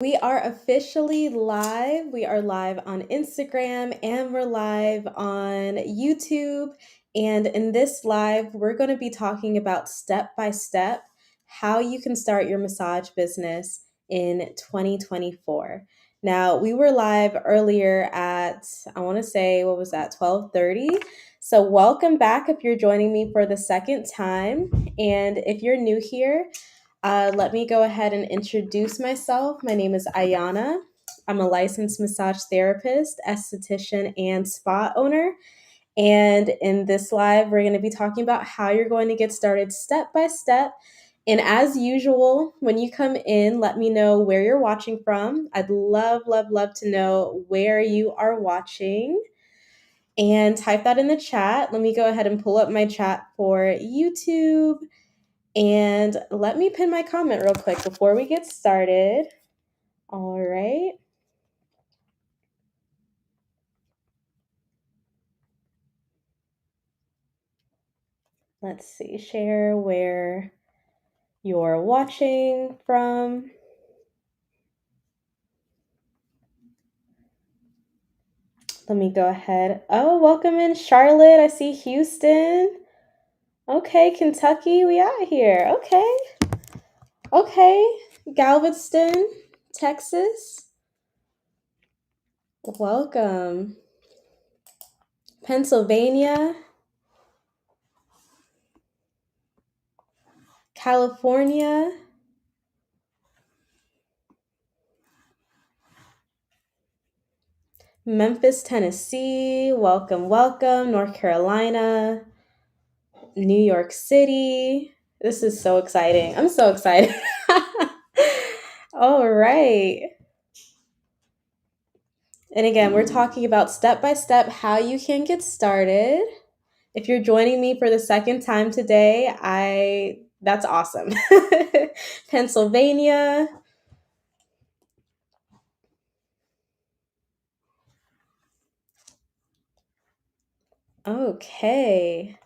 We are officially live. We are live on Instagram and we're live on YouTube. And in this live, we're going to be talking about step by step how you can start your massage business in 2024. Now, we were live earlier at, I want to say, what was that, 12:30? So, welcome back if you're joining me for the second time. And if you're new here, let me go ahead and introduce myself. My name is Ayana. I'm a licensed massage therapist, esthetician, and spa owner. And in this live, we're going to be talking about how you're going to get started step by step. And as usual, when you come in, let me know where you're watching from. I'd love, love, love to know where you are watching. And type that in the chat. Let me go ahead and pull up my chat for YouTube. And let me pin my comment real quick before we get started. All right. Let's see, share where you're watching from. Let me go ahead. Oh, welcome in Charlotte. I see Houston. Okay, Kentucky, we out here. Okay. Galveston, Texas. Welcome. Pennsylvania. California. Memphis, Tennessee. Welcome, welcome. North Carolina. New York City. This is so exciting. I'm so excited. All right. And again, we're talking about step by step how you can get started. If you're joining me for the second time today, that's awesome. Pennsylvania. Okay.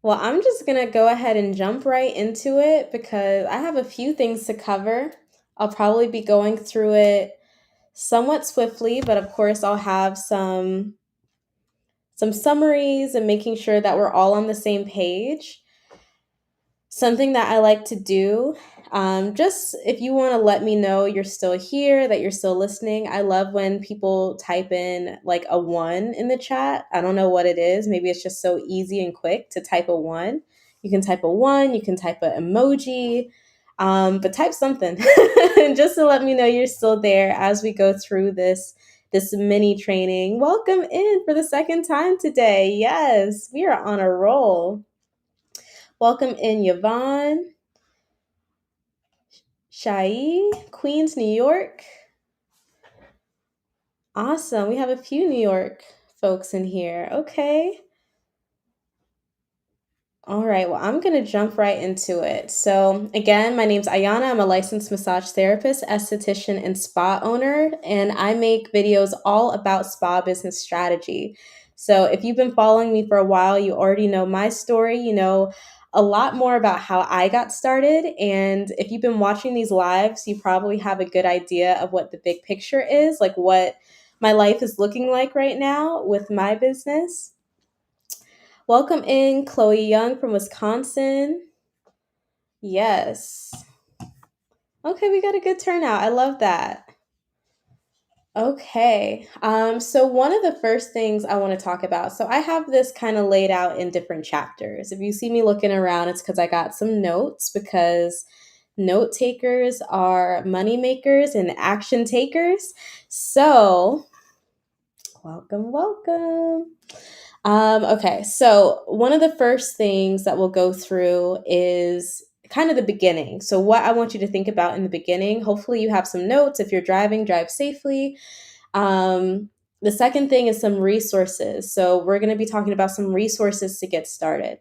Well, I'm just going to go ahead and jump right into it because I have a few things to cover. I'll probably be going through it somewhat swiftly, but of course I'll have some summaries and making sure that we're all on the same page. Something that I like to do, just if you want to let me know you're still here, that you're still listening. I love when people type in like a 1 in the chat. I don't know what it is. Maybe it's just so easy and quick to type a 1. You can type a 1, you can type an emoji, but type something just to let me know you're still there as we go through this mini training. Welcome in for the second time today. Yes, we are on a roll. Welcome in, Yvonne, Shai, Queens, New York. Awesome. We have a few New York folks in here. Okay. All right. Well, I'm going to jump right into it. So, again, my name's Ayana. I'm a licensed massage therapist, esthetician, and spa owner, and I make videos all about spa business strategy. So, if you've been following me for a while, you already know my story. You know a lot more about how I got started. And if you've been watching these lives, you probably have a good idea of what the big picture is, like what my life is looking like right now with my business. Welcome in, Chloe Young from Wisconsin. Yes. Okay, we got a good turnout. I love that. Okay. So one of the first things I want to talk about, so I have this kind of laid out in different chapters. If you see me looking around, it's because I got some notes, because note takers are money makers and action takers. So welcome. Okay, so one of the first things that we'll go through is kind of the beginning. So what I want you to think about in the beginning, hopefully you have some notes. If you're driving, drive safely. The second thing is some resources. So we're going to be talking about some resources to get started.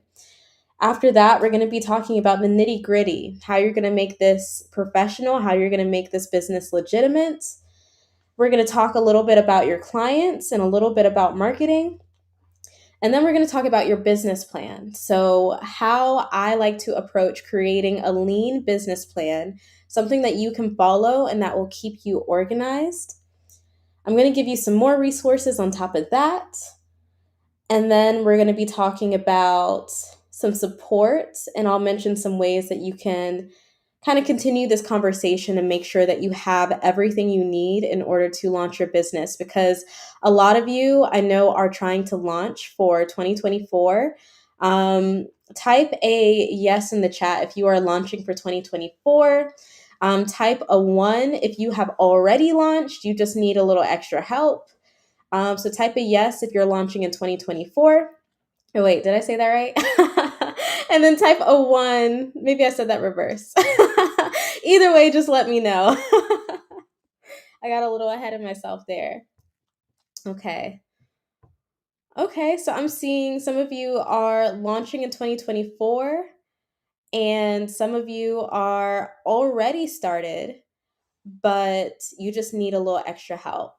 After that, we're going to be talking about the nitty gritty, how you're going to make this professional, how you're going to make this business legitimate. We're going to talk a little bit about your clients and a little bit about marketing. And then we're going to talk about your business plan. So, how I like to approach creating a lean business plan, something that you can follow and that will keep you organized. I'm going to give you some more resources on top of that. And then we're going to be talking about some support, and I'll mention some ways that you can kind of continue this conversation and make sure that you have everything you need in order to launch your business. Because a lot of you I know are trying to launch for 2024. Type a yes in the chat if you are launching for 2024. Type a 1 if you have already launched, you just need a little extra help. So type a yes if you're launching in 2024. Oh, wait, did I say that right? And then type a 1. Maybe I said that reverse. Either way, just let me know. I got a little ahead of myself there. Okay. Okay, so I'm seeing some of you are launching in 2024, and some of you are already started, but you just need a little extra help.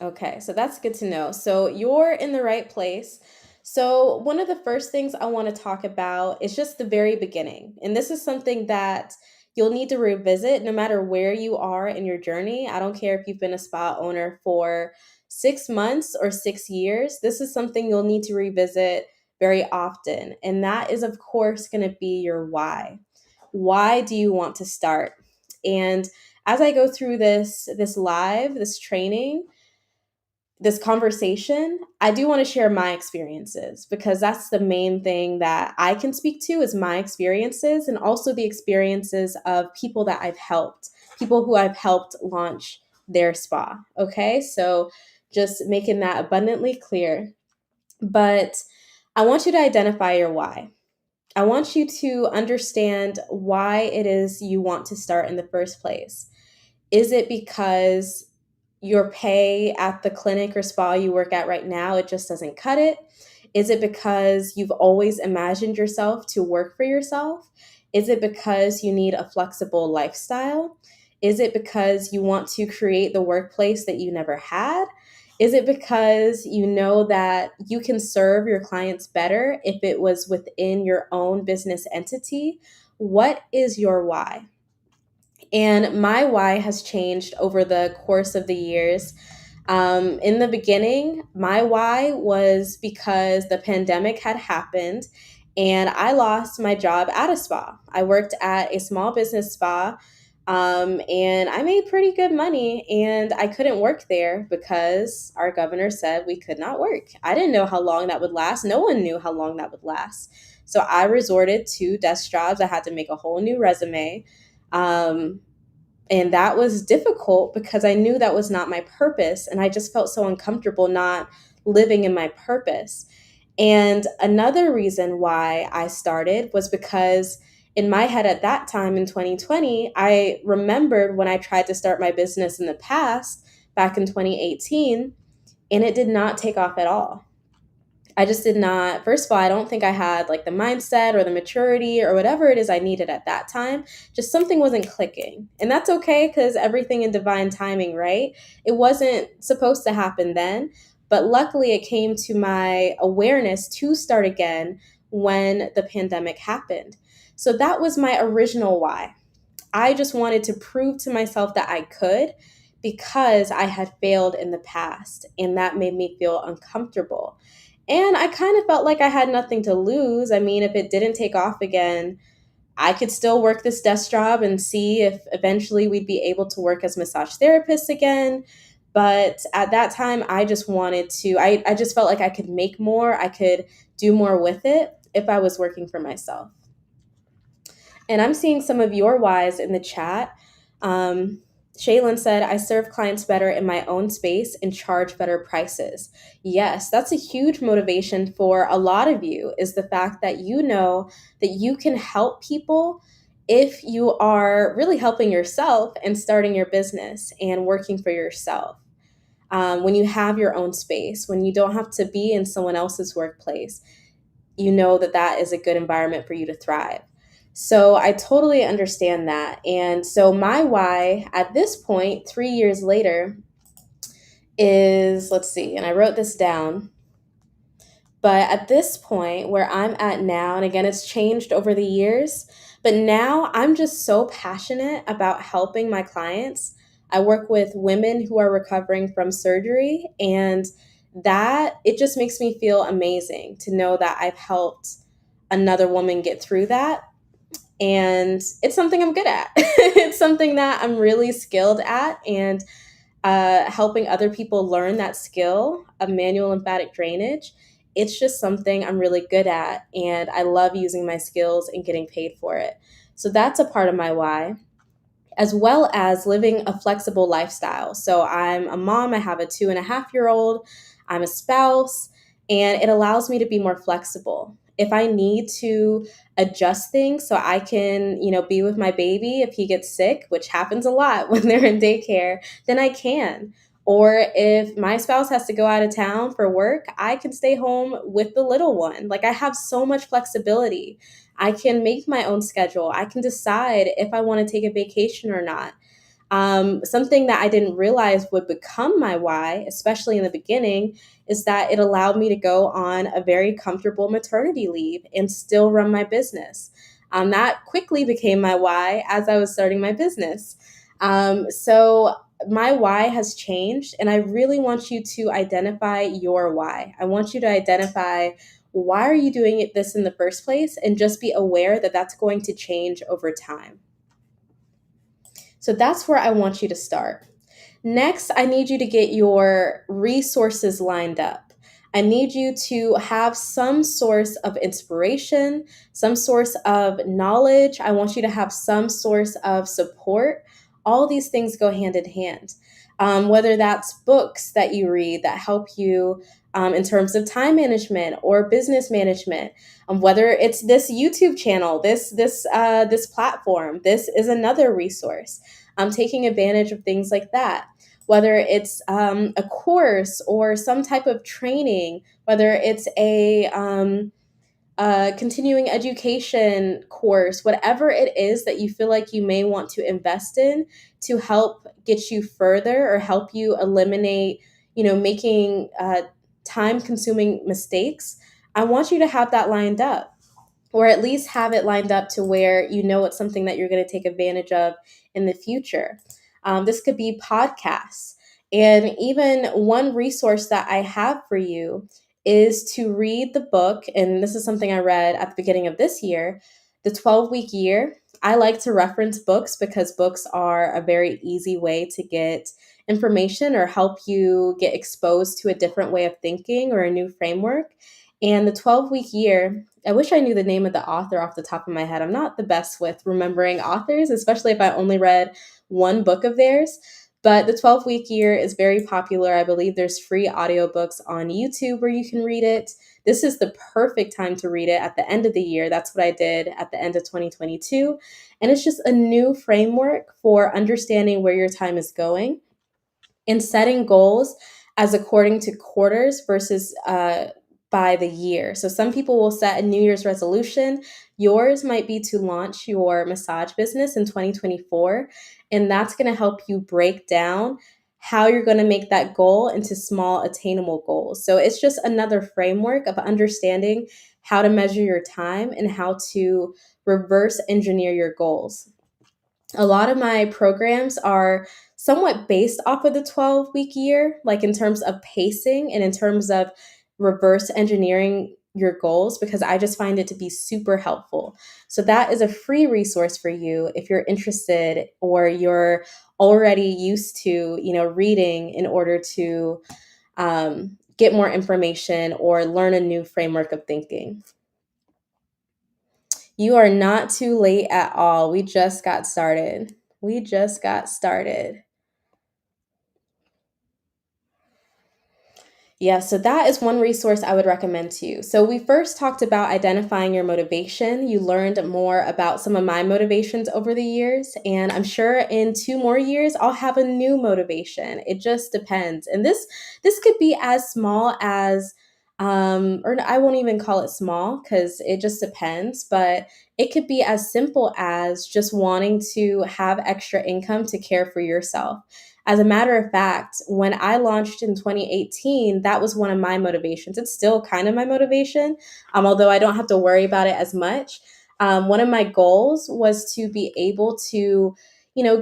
Okay, so that's good to know. So you're in the right place. So, one of the first things I want to talk about is just the very beginning. And this is something that you'll need to revisit no matter where you are in your journey. I don't care if you've been a spa owner for 6 months or 6 years, this is something you'll need to revisit very often. And that is, of course, going to be your why. Why do you want to start? And as I go through this training, this conversation, I do want to share my experiences, because that's the main thing that I can speak to is my experiences, and also the experiences of people that I've helped, people who I've helped launch their spa. Okay, so just making that abundantly clear. But I want you to identify your why. I want you to understand why it is you want to start in the first place. Is it because your pay at the clinic or spa you work at right now, it just doesn't cut it? Is it because you've always imagined yourself to work for yourself? Is it because you need a flexible lifestyle? Is it because you want to create the workplace that you never had? Is it because you know that you can serve your clients better if it was within your own business entity? What is your why? And my why has changed over the course of the years. In the beginning, my why was because the pandemic had happened and I lost my job at a spa. I worked at a small business spa, and I made pretty good money, and I couldn't work there because our governor said we could not work. I didn't know how long that would last. No one knew how long that would last. So I resorted to desk jobs. I had to make a whole new resume. Um, and that was difficult because I knew that was not my purpose. And I just felt so uncomfortable not living in my purpose. And another reason why I started was because in my head at that time in 2020, I remembered when I tried to start my business in the past, back in 2018, and it did not take off at all. I just did not, first of all, I don't think I had like the mindset or the maturity or whatever it is I needed at that time. Just something wasn't clicking. And that's okay, because everything in divine timing, right? It wasn't supposed to happen then, but luckily it came to my awareness to start again when the pandemic happened. So that was my original why. I just wanted to prove to myself that I could, because I had failed in the past, and that made me feel uncomfortable. And I kind of felt like I had nothing to lose. I mean, if it didn't take off again, I could still work this desk job and see if eventually we'd be able to work as massage therapists again. But at that time, I just wanted to, I just felt like I could make more, I could do more with it if I was working for myself. And I'm seeing some of your whys in the chat. Shaylin said, I serve clients better in my own space and charge better prices. Yes, that's a huge motivation for a lot of you, is the fact that you know that you can help people if you are really helping yourself and starting your business and working for yourself. When you have your own space, when you don't have to be in someone else's workplace, you know that that is a good environment for you to thrive. So I totally understand that. And so my why at this point, 3 years later, is, let's see, and I wrote this down. But at this point where I'm at now, and again, it's changed over the years, but now I'm just so passionate about helping my clients. I work with women who are recovering from surgery, and that it just makes me feel amazing to know that I've helped another woman get through that. And it's something I'm good at. It's something that I'm really skilled at, and helping other people learn that skill of manual lymphatic drainage. It's just something I'm really good at, and I love using my skills and getting paid for it. So that's a part of my why, as well as living a flexible lifestyle. So I'm a mom, I have a 2.5-year-old, I'm a spouse, and it allows me to be more flexible. If I need to adjust things so I can, be with my baby if he gets sick, which happens a lot when they're in daycare, then I can. Or if my spouse has to go out of town for work, I can stay home with the little one. Like, I have so much flexibility. I can make my own schedule. I can decide if I want to take a vacation or not. Something that I didn't realize would become my why, especially in the beginning, is that it allowed me to go on a very comfortable maternity leave and still run my business. That quickly became my why as I was starting my business. So my why has changed, and I really want you to identify your why. I want you to identify, why are you doing this in the first place, and just be aware that that's going to change over time. So that's where I want you to start. Next, I need you to get your resources lined up. I need you to have some source of inspiration, some source of knowledge. I want you to have some source of support. All these things go hand in hand. Whether that's books that you read that help you in terms of time management or business management, whether it's this YouTube channel, this platform, this is another resource. Taking advantage of things like that, whether it's a course or some type of training, whether it's a continuing education course, whatever it is that you feel like you may want to invest in to help get you further or help you eliminate, making time consuming mistakes. I want you to have that lined up, or at least have it lined up to where it's something that you're going to take advantage of in the future. This could be podcasts. And even one resource that I have for you is to read the book. And this is something I read at the beginning of this year, The 12-Week Year. I like to reference books because books are a very easy way to get information or help you get exposed to a different way of thinking or a new framework. And The 12-Week Year, I wish I knew the name of the author off the top of my head. I'm not the best with remembering authors, especially if I only read one book of theirs. But The 12-Week Year is very popular. I believe there's free audiobooks on YouTube where you can read it. This is the perfect time to read it at the end of the year. That's what I did at the end of 2022. And it's just a new framework for understanding where your time is going and setting goals as according to quarters versus by the year. So some people will set a New Year's resolution. Yours might be to launch your massage business in 2024. And that's going to help you break down how you're going to make that goal into small, attainable goals. So it's just another framework of understanding how to measure your time and how to reverse engineer your goals. A lot of my programs are somewhat based off of the 12-week year, like in terms of pacing and in terms of reverse engineering your goals, because I just find it to be super helpful. So that is a free resource for you if you're interested or you're already used to, reading in order to get more information or learn a new framework of thinking. You are not too late at all. We just got started. We just got started. Yeah, so that is one resource I would recommend to you. So we first talked about identifying your motivation. You learned more about some of my motivations over the years, and I'm sure in 2 more years I'll have a new motivation. It just depends. And this could be as small as or I won't even call it small because it just depends, but it could be as simple as just wanting to have extra income to care for yourself. As a matter of fact, when I launched in 2018, that was one of my motivations. It's still kind of my motivation, although I don't have to worry about it as much. One of my goals was to be able to,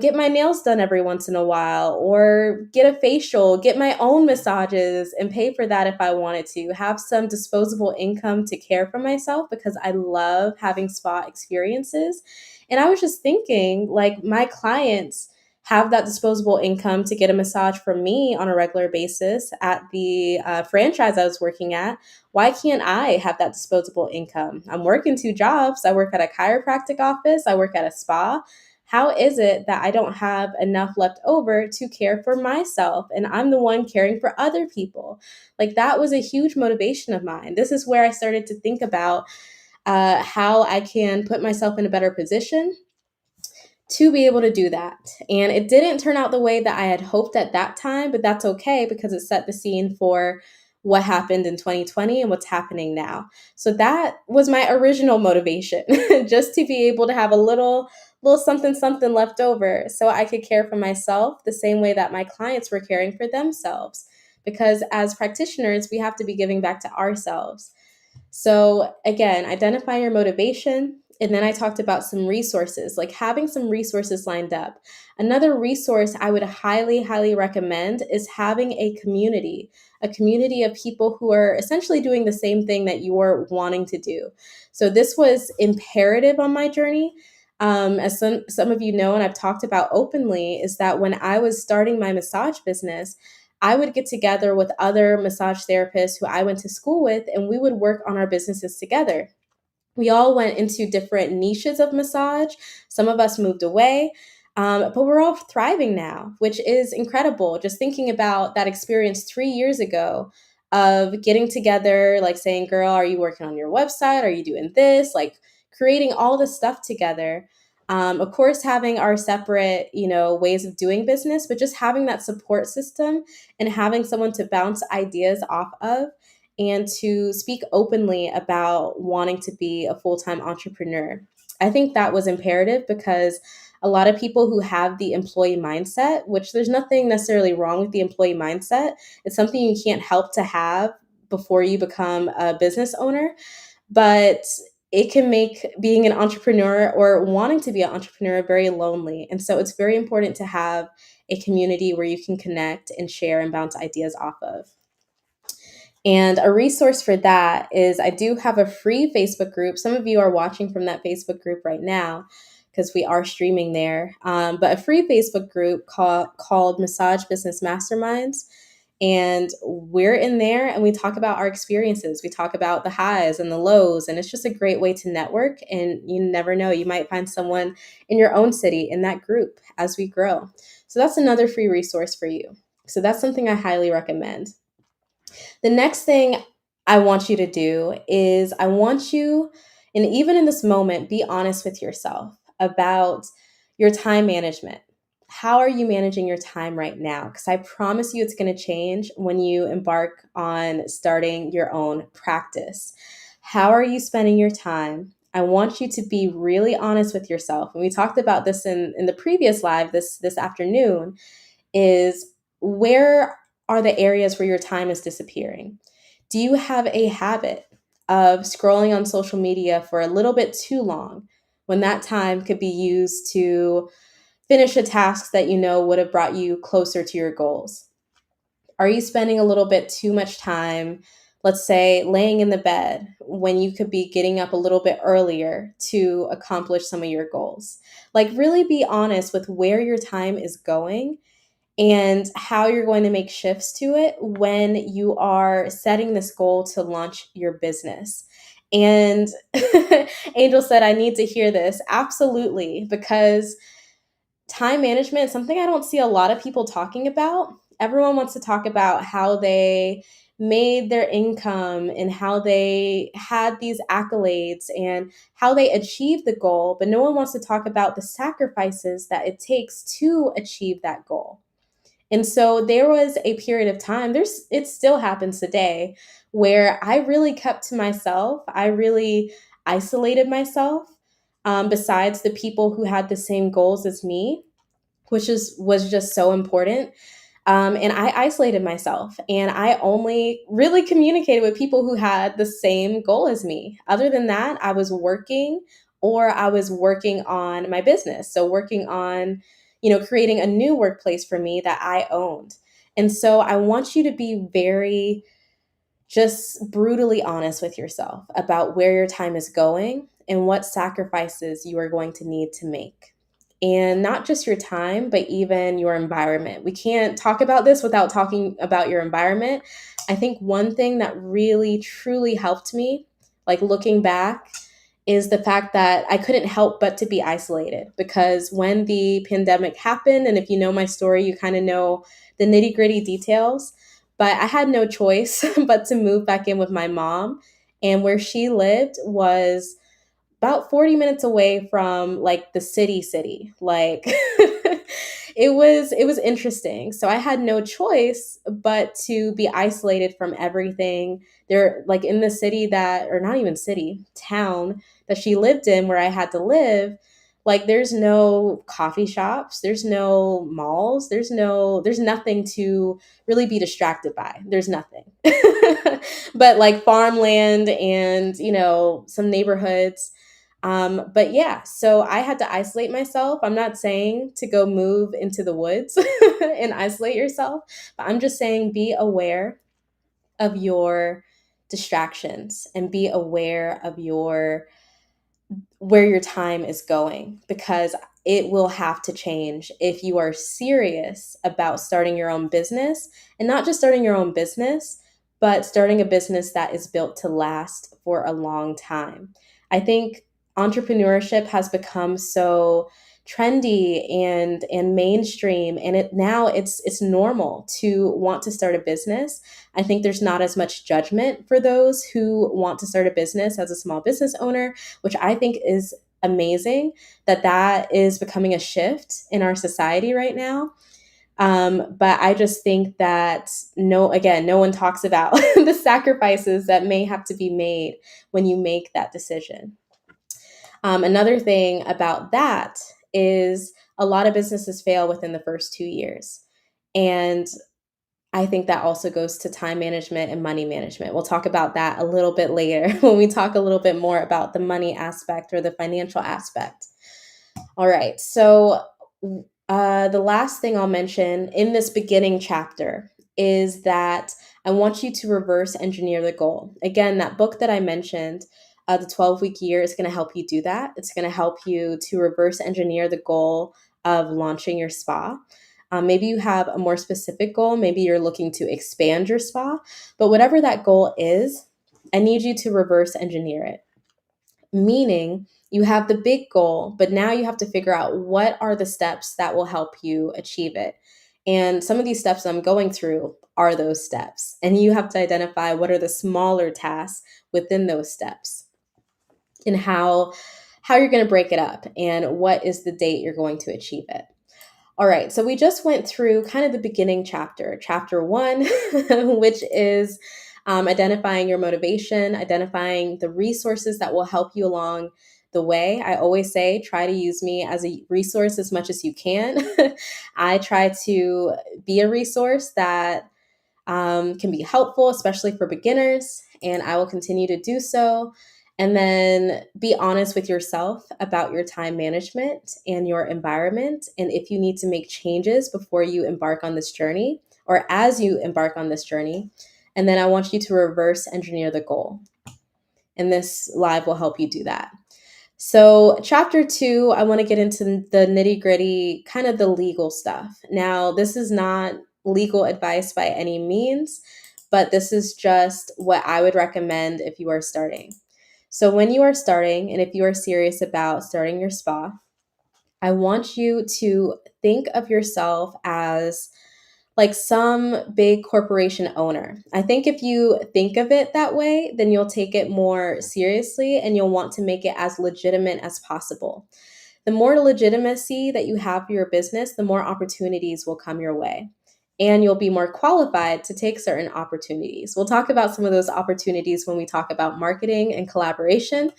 get my nails done every once in a while, or get a facial, get my own massages and pay for that if I wanted to, have some disposable income to care for myself because I love having spa experiences. And I was just thinking, like, my clients have that disposable income to get a massage from me on a regular basis at the franchise I was working at. Why can't I have that disposable income? I'm working two jobs. I work at a chiropractic office, I work at a spa. How is it that I don't have enough left over to care for myself and I'm the one caring for other people? Like, that was a huge motivation of mine. This is where I started to think about how I can put myself in a better position to be able to do that. And it didn't turn out the way that I had hoped at that time, but that's okay because it set the scene for what happened in 2020 and what's happening now. So that was my original motivation, just to be able to have a little something something left over so I could care for myself the same way that my clients were caring for themselves. Because as practitioners, we have to be giving back to ourselves. So again, identify your motivation. And then I talked about some resources, like having some resources lined up. Another resource I would highly, highly recommend is having a community of people who are essentially doing the same thing that you're wanting to do. So this was imperative on my journey. As some of you know, and I've talked about openly, is that when I was starting my massage business, I would get together with other massage therapists who I went to school with, and we would work on our businesses together. We all went into different niches of massage. Some of us moved away, but we're all thriving now, which is incredible. Just thinking about that experience 3 years ago of getting together, like saying, girl, are you working on your website? Are you doing this? Like creating all this stuff together. Of course, having our separate, ways of doing business, but just having that support system and having someone to bounce ideas off of and to speak openly about wanting to be a full-time entrepreneur. I think that was imperative because a lot of people who have the employee mindset, which there's nothing necessarily wrong with the employee mindset, it's something you can't help to have before you become a business owner, but it can make being an entrepreneur or wanting to be an entrepreneur very lonely. And so it's very important to have a community where you can connect and share and bounce ideas off of. And a resource for that is I do have a free Facebook group. Some of you are watching from that Facebook group right now because we are streaming there. But a free Facebook group called Massage Business Masterminds. And we're in there and we talk about our experiences. We talk about the highs and the lows. And it's just a great way to network. And you never know, you might find someone in your own city in that group as we grow. So that's another free resource for you. So that's something I highly recommend. The next thing I want you to do is I want you, and even in this moment, be honest with yourself about your time management. How are you managing your time right now? Because I promise you it's going to change when you embark on starting your own practice. How are you spending your time? I want you to be really honest with yourself. And we talked about this in the previous live this afternoon, is where are the areas where your time is disappearing? Do you have a habit of scrolling on social media for a little bit too long when that time could be used to finish a task that you know would have brought you closer to your goals? Are you spending a little bit too much time, let's say, laying in the bed when you could be getting up a little bit earlier to accomplish some of your goals? Like, really be honest with where your time is going and how you're going to make shifts to it when you are setting this goal to launch your business. And Angel said, I need to hear this. Absolutely, because time management is something I don't see a lot of people talking about. Everyone wants to talk about how they made their income and how they had these accolades and how they achieved the goal, but no one wants to talk about the sacrifices that it takes to achieve that goal. And so there was a period of time, it still happens today, where I really kept to myself. I really isolated myself, besides the people who had the same goals as me. which was just so important. And I isolated myself, and I only really communicated with people who had the same goal as me. Other than that, I was working, or I was working on my business. So working on, creating a new workplace for me that I owned. And so I want you to be very just brutally honest with yourself about where your time is going and what sacrifices you are going to need to make. And not just your time, but even your environment. We can't talk about this without talking about your environment. I think one thing that really, truly helped me, like looking back, is the fact that I couldn't help but to be isolated, because when the pandemic happened, and if you know my story, you kind of know the nitty gritty details, but I had no choice but to move back in with my mom. And where she lived was about 40 minutes away from like the city. Like it was interesting. So I had no choice but to be isolated from everything. There, like in the city that, or not even city, town that she lived in, where I had to live, like there's no coffee shops, there's no malls, there's nothing to really be distracted by. There's nothing. But like farmland and, some neighborhoods. But yeah, so I had to isolate myself. I'm not saying to go move into the woods and isolate yourself, but I'm just saying be aware of your distractions and be aware of where your time is going, because it will have to change if you are serious about starting your own business, and not just starting your own business, but starting a business that is built to last for a long time. I think entrepreneurship has become so trendy and mainstream, and it's normal to want to start a business. I think there's not as much judgment for those who want to start a business as a small business owner, which I think is amazing, that is becoming a shift in our society right now. But I just think that no one talks about the sacrifices that may have to be made when you make that decision. Another thing about that is a lot of businesses fail within the first 2 years. And I think that also goes to time management and money management. We'll talk about that a little bit later when we talk a little bit more about the money aspect or the financial aspect. All right. So, the last thing I'll mention in this beginning chapter is that I want you to reverse engineer the goal. Again, that book that I mentioned, the 12-week year, is going to help you do that. It's going to help you to reverse engineer the goal of launching your spa. Maybe you have a more specific goal. Maybe you're looking to expand your spa, but whatever that goal is, I need you to reverse engineer it. Meaning you have the big goal, but now you have to figure out what are the steps that will help you achieve it. And some of these steps I'm going through are those steps. And you have to identify what are the smaller tasks within those steps, and how you're going to break it up, and what is the date you're going to achieve it. All right, so we just went through kind of the beginning chapter one, which is identifying your motivation, identifying the resources that will help you along the way. I always say, try to use me as a resource as much as you can. I try to be a resource that can be helpful, especially for beginners, and I will continue to do so. And then be honest with yourself about your time management and your environment, and if you need to make changes before you embark on this journey or as you embark on this journey. And then I want you to reverse engineer the goal. And this live will help you do that. So, chapter 2, I want to get into the nitty gritty, kind of the legal stuff. Now, this is not legal advice by any means, but this is just what I would recommend if you are starting. So, when you are starting, and if you are serious about starting your spa, I want you to think of yourself as like some big corporation owner. I think if you think of it that way, then you'll take it more seriously and you'll want to make it as legitimate as possible. The more legitimacy that you have for your business, the more opportunities will come your way. And you'll be more qualified to take certain opportunities. We'll talk about some of those opportunities when we talk about marketing and collaboration.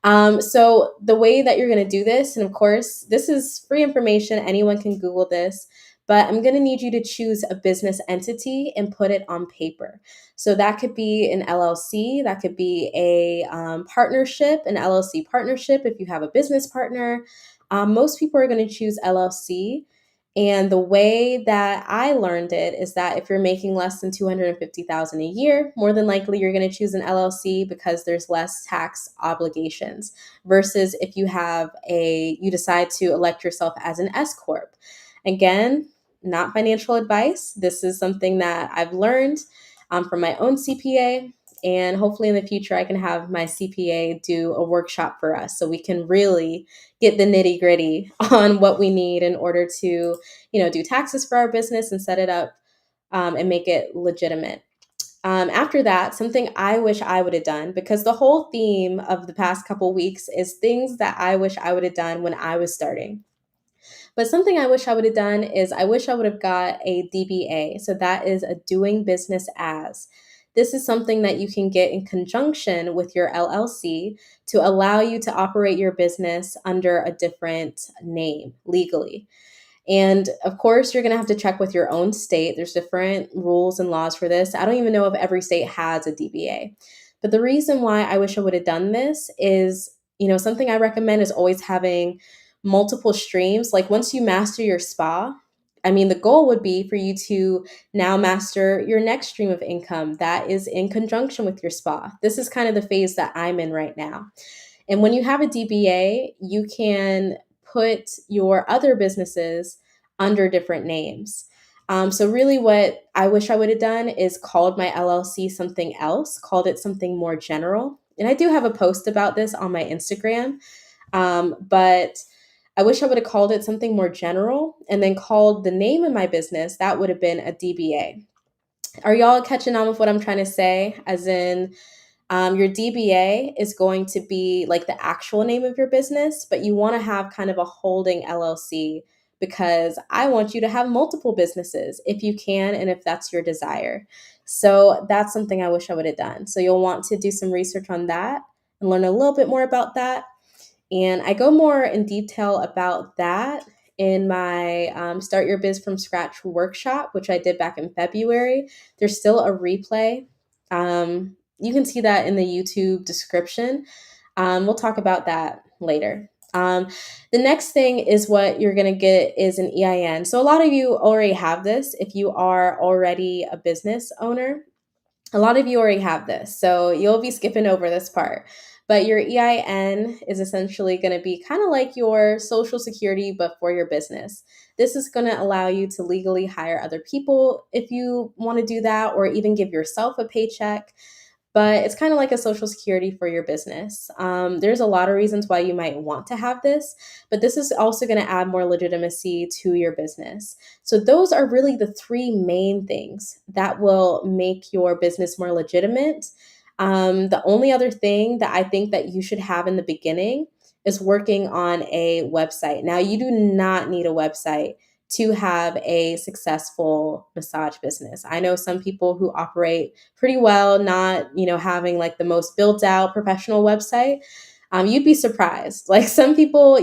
So the way that you're going to do this, and of course, this is free information, anyone can Google this, but I'm going to need you to choose a business entity and put it on paper. So that could be an LLC, that could be a partnership, an LLC partnership if you have a business partner. Most people are going to choose LLC. And the way that I learned it is that if you're making less than 250,000 a year, more than likely you're going to choose an LLC because there's less tax obligations versus if you decide to elect yourself as an S corp. Again, not financial advice. This is something that I've learned from my own CPA. And hopefully in the future, I can have my CPA do a workshop for us so we can really get the nitty gritty on what we need in order to, do taxes for our business and set it up and make it legitimate. After that, something I wish I would have done, because the whole theme of the past couple weeks is things that I wish I would have done when I was starting. But something I wish I would have done is I wish I would have got a DBA. So that is a doing business as. This is something that you can get in conjunction with your LLC to allow you to operate your business under a different name legally. And of course, you're going to have to check with your own state. There's different rules and laws for this. I don't even know if every state has a DBA. But the reason why I wish I would have done this is, something I recommend is always having multiple streams. Like once you master your spa, the goal would be for you to now master your next stream of income that is in conjunction with your spa. This is kind of the phase that I'm in right now. And when you have a DBA, you can put your other businesses under different names. So really what I wish I would have done is called my LLC something else, called it something more general. And I do have a post about this on my Instagram, but I wish I would have called it something more general and then called the name of my business. That would have been a DBA. Are y'all catching on with what I'm trying to say? As in, your DBA is going to be like the actual name of your business, but you want to have kind of a holding LLC because I want you to have multiple businesses if you can and if that's your desire. So that's something I wish I would have done. So you'll want to do some research on that and learn a little bit more about that. And I go more in detail about that in my Start Your Biz from Scratch workshop, which I did back in February. There's still a replay. You can see that in the YouTube description. We'll talk about that later. The next thing is what you're going to get is an EIN. So a lot of you already have this if you are already a business owner. A lot of you already have this, so you'll be skipping over this part. But your EIN is essentially going to be kind of like your social security, but for your business. This is going to allow you to legally hire other people if you want to do that, or even give yourself a paycheck. But it's kind of like a social security for your business. There's a lot of reasons why you might want to have this, but this is also going to add more legitimacy to your business. So those are really the three main things that will make your business more legitimate. The only other thing that I think that you should have in the beginning is working on a website. Now, you do not need a website to have a successful massage business. I know some people who operate pretty well, not, having like the most built out professional website. You'd be surprised. Like some people,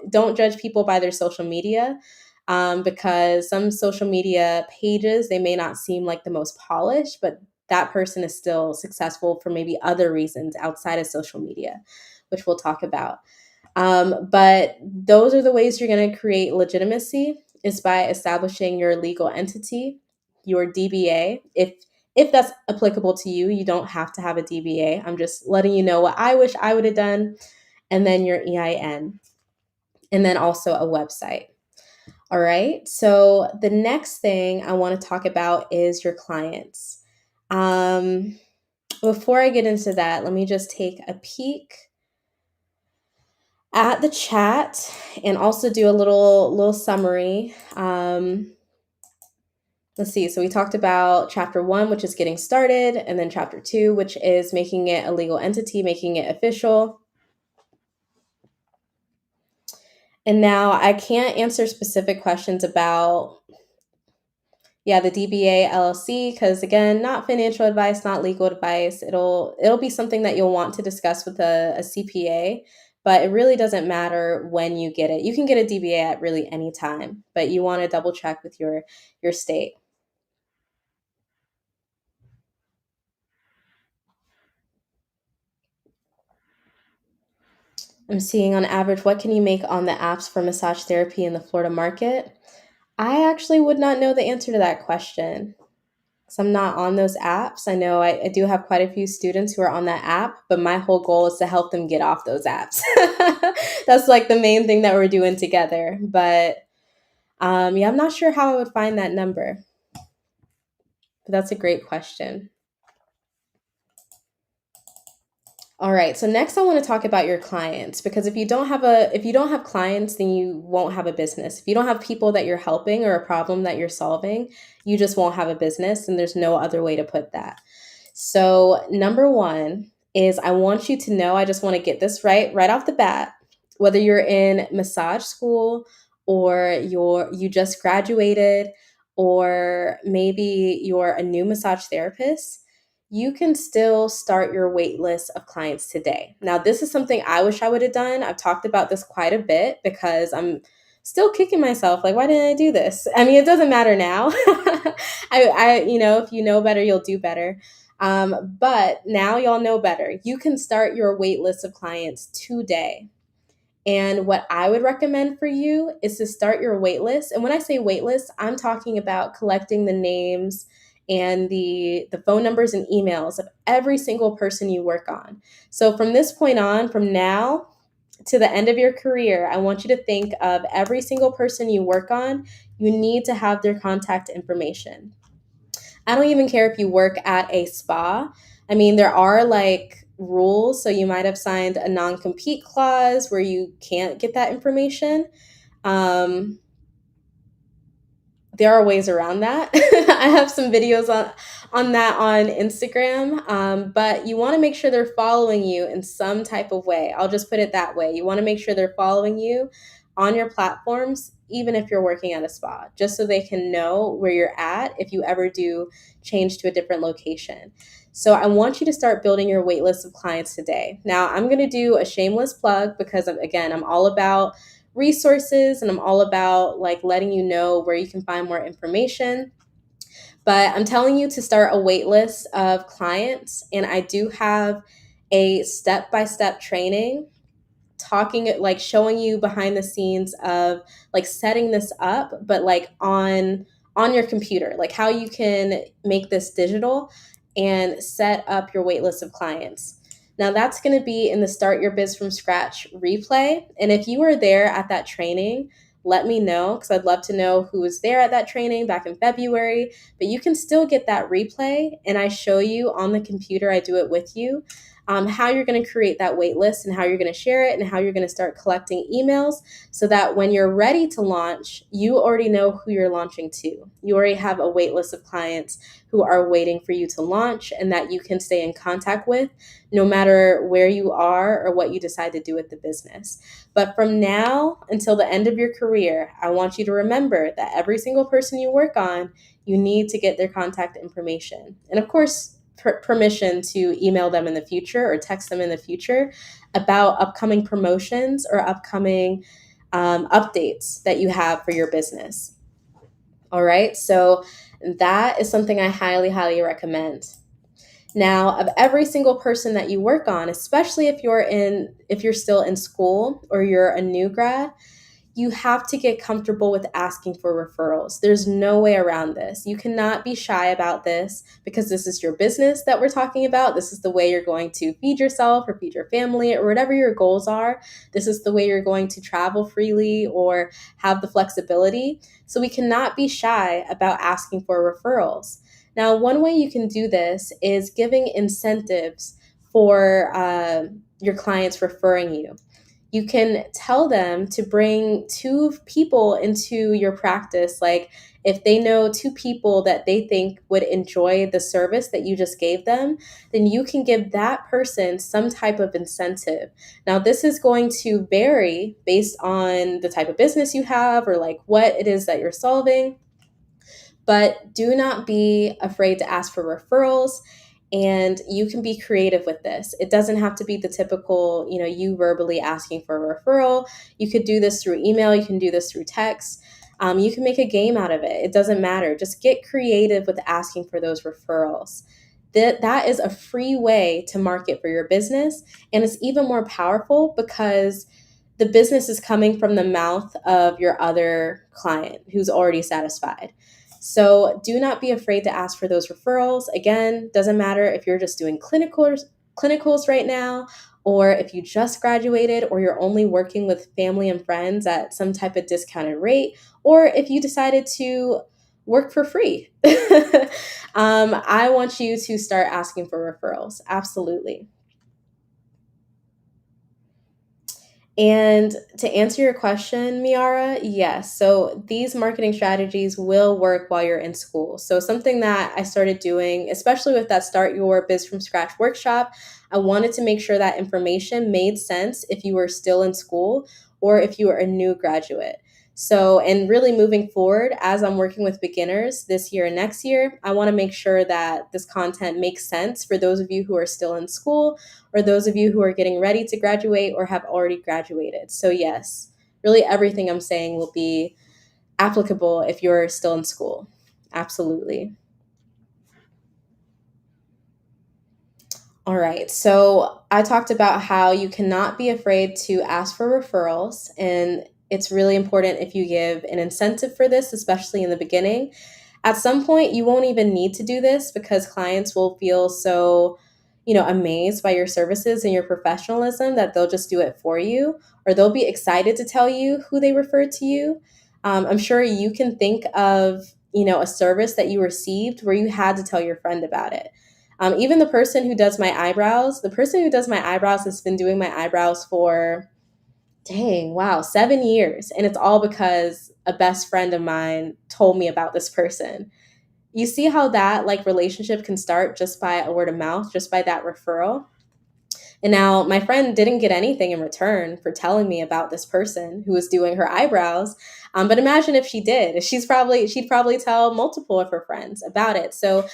don't judge people by their social media because some social media pages, they may not seem like the most polished, but that person is still successful for maybe other reasons outside of social media, which we'll talk about. But those are the ways you're going to create legitimacy is by establishing your legal entity, your DBA. If that's applicable to you, you don't have to have a DBA. I'm just letting you know what I wish I would have done. And then your EIN, and then also a website. All right. So the next thing I want to talk about is your clients. Before I get into that, let me just take a peek at the chat and also do a little summary. Let's see. So we talked about chapter 1, which is getting started, and then chapter 2, which is making it a legal entity, making it official. And now I can't answer specific questions about, Yeah, the DBA LLC, because again, not financial advice, not legal advice. It'll be something that you'll want to discuss with a CPA, but it really doesn't matter when you get it. You can get a DBA at really any time, but you want to double check with your state. I'm seeing on average, what can you make on the apps for massage therapy in the Florida market? I actually would not know the answer to that question. So I'm not on those apps. I know I do have quite a few students who are on that app, but my whole goal is to help them get off those apps. That's like the main thing that we're doing together. But yeah, I'm not sure how I would find that number, but that's a great question. All right. So next I want to talk about your clients, because if you don't have clients, then you won't have a business. If you don't have people that you're helping or a problem that you're solving, you just won't have a business, and there's no other way to put that. So, number 1 is, I want you to know, I just want to get this right off the bat, whether you're in massage school or you just graduated, or maybe you're a new massage therapist, you can still start your wait list of clients today. Now, this is something I wish I would have done. I've talked about this quite a bit because I'm still kicking myself. Like, why didn't I do this? I mean, it doesn't matter now. If you know better, you'll do better. But now y'all know better. You can start your wait list of clients today. And what I would recommend for you is to start your wait list. And when I say wait list, I'm talking about collecting the names and the phone numbers and emails of every single person you work on. So from this point on, from now to the end of your career, I want you to think of every single person you work on. You need to have their contact information. I don't even care if you work at a spa. I mean, there are like rules. So you might have signed a non compete clause where you can't get that information. Um, there are ways around that. I have some videos on that on Instagram, but you want to make sure they're following you in some type of way. I'll just put it that way. You want to make sure they're following you on your platforms, even if you're working at a spa, just so they can know where you're at if you ever do change to a different location. So I want you to start building your wait list of clients today. Now, I'm going to do a shameless plug because, again, I'm all about resources and I'm all about like letting you know where you can find more information. But I'm telling you to start a wait list of clients, and I do have a step-by-step training talking, like showing you behind the scenes of like setting this up, but like on your computer, like how you can make this digital and set up your wait list of clients. Now that's going to be in the Start Your Biz from Scratch replay. And if you were there at that training, let me know, because I'd love to know who was there at that training back in February. But you can still get that replay, and I show you on the computer, I do it with you, how you're going to create that wait list and how you're going to share it and how you're going to start collecting emails, so that when you're ready to launch, you already know who you're launching to. You already have a wait list of clients who are waiting for you to launch and that you can stay in contact with no matter where you are or what you decide to do with the business. But from now until the end of your career, I want you to remember that every single person you work on, you need to get their contact information. And of course, permission to email them in the future or text them in the future about upcoming promotions or upcoming updates that you have for your business. All right. So that is something I highly, highly recommend. Now, of every single person that you work on, especially if you're still in school or you're a new grad, you have to get comfortable with asking for referrals. There's no way around this. You cannot be shy about this, because this is your business that we're talking about. This is the way you're going to feed yourself or feed your family or whatever your goals are. This is the way you're going to travel freely or have the flexibility. So we cannot be shy about asking for referrals. Now, one way you can do this is giving incentives for your clients referring you. You can tell them to bring 2 people into your practice. Like if they know 2 people that they think would enjoy the service that you just gave them, then you can give that person some type of incentive. Now, this is going to vary based on the type of business you have or like what it is that you're solving. But do not be afraid to ask for referrals, and you can be creative with this. It doesn't have to be the typical, you verbally asking for a referral. You could do this through email, you can do this through text. You can make a game out of it. It doesn't matter. Just get creative with asking for those referrals. That is a free way to market for your business. And it's even more powerful because the business is coming from the mouth of your other client who's already satisfied. So do not be afraid to ask for those referrals. Again, doesn't matter if you're just doing clinicals right now, or if you just graduated, or you're only working with family and friends at some type of discounted rate, or if you decided to work for free. I want you to start asking for referrals. Absolutely. And to answer your question, Miara, yes. So these marketing strategies will work while you're in school. So something that I started doing, especially with that Start Your Biz from Scratch workshop, I wanted to make sure that information made sense if you were still in school or if you were a new graduate. So, and really moving forward, as I'm working with beginners this year and next year, I want to make sure that this content makes sense for those of you who are still in school or those of you who are getting ready to graduate or have already graduated. So yes, really everything I'm saying will be applicable if you're still in school. Absolutely. All right. So I talked about how you cannot be afraid to ask for referrals. And it's really important if you give an incentive for this, especially in the beginning. At some point, you won't even need to do this because clients will feel so, amazed by your services and your professionalism that they'll just do it for you, or they'll be excited to tell you who they referred to you. I'm sure you can think of, a service that you received where you had to tell your friend about it. Even the person who does my eyebrows has been doing my eyebrows for, dang, wow, 7 years. And it's all because a best friend of mine told me about this person. You see how that relationship can start just by a word of mouth, just by that referral. And now my friend didn't get anything in return for telling me about this person who was doing her eyebrows. But imagine if she did. She'd probably tell multiple of her friends about it. So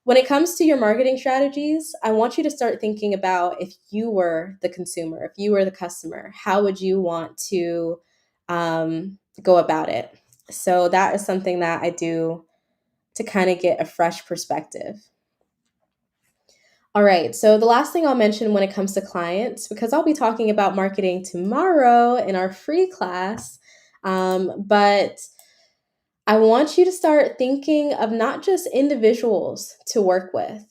when it comes to your marketing strategies, I want you to start thinking about if you were the consumer, if you were the customer, how would you want to go about it? So that is something that I do to kind of get a fresh perspective. All right, so the last thing I'll mention when it comes to clients, because I'll be talking about marketing tomorrow in our free class, but I want you to start thinking of not just individuals to work with.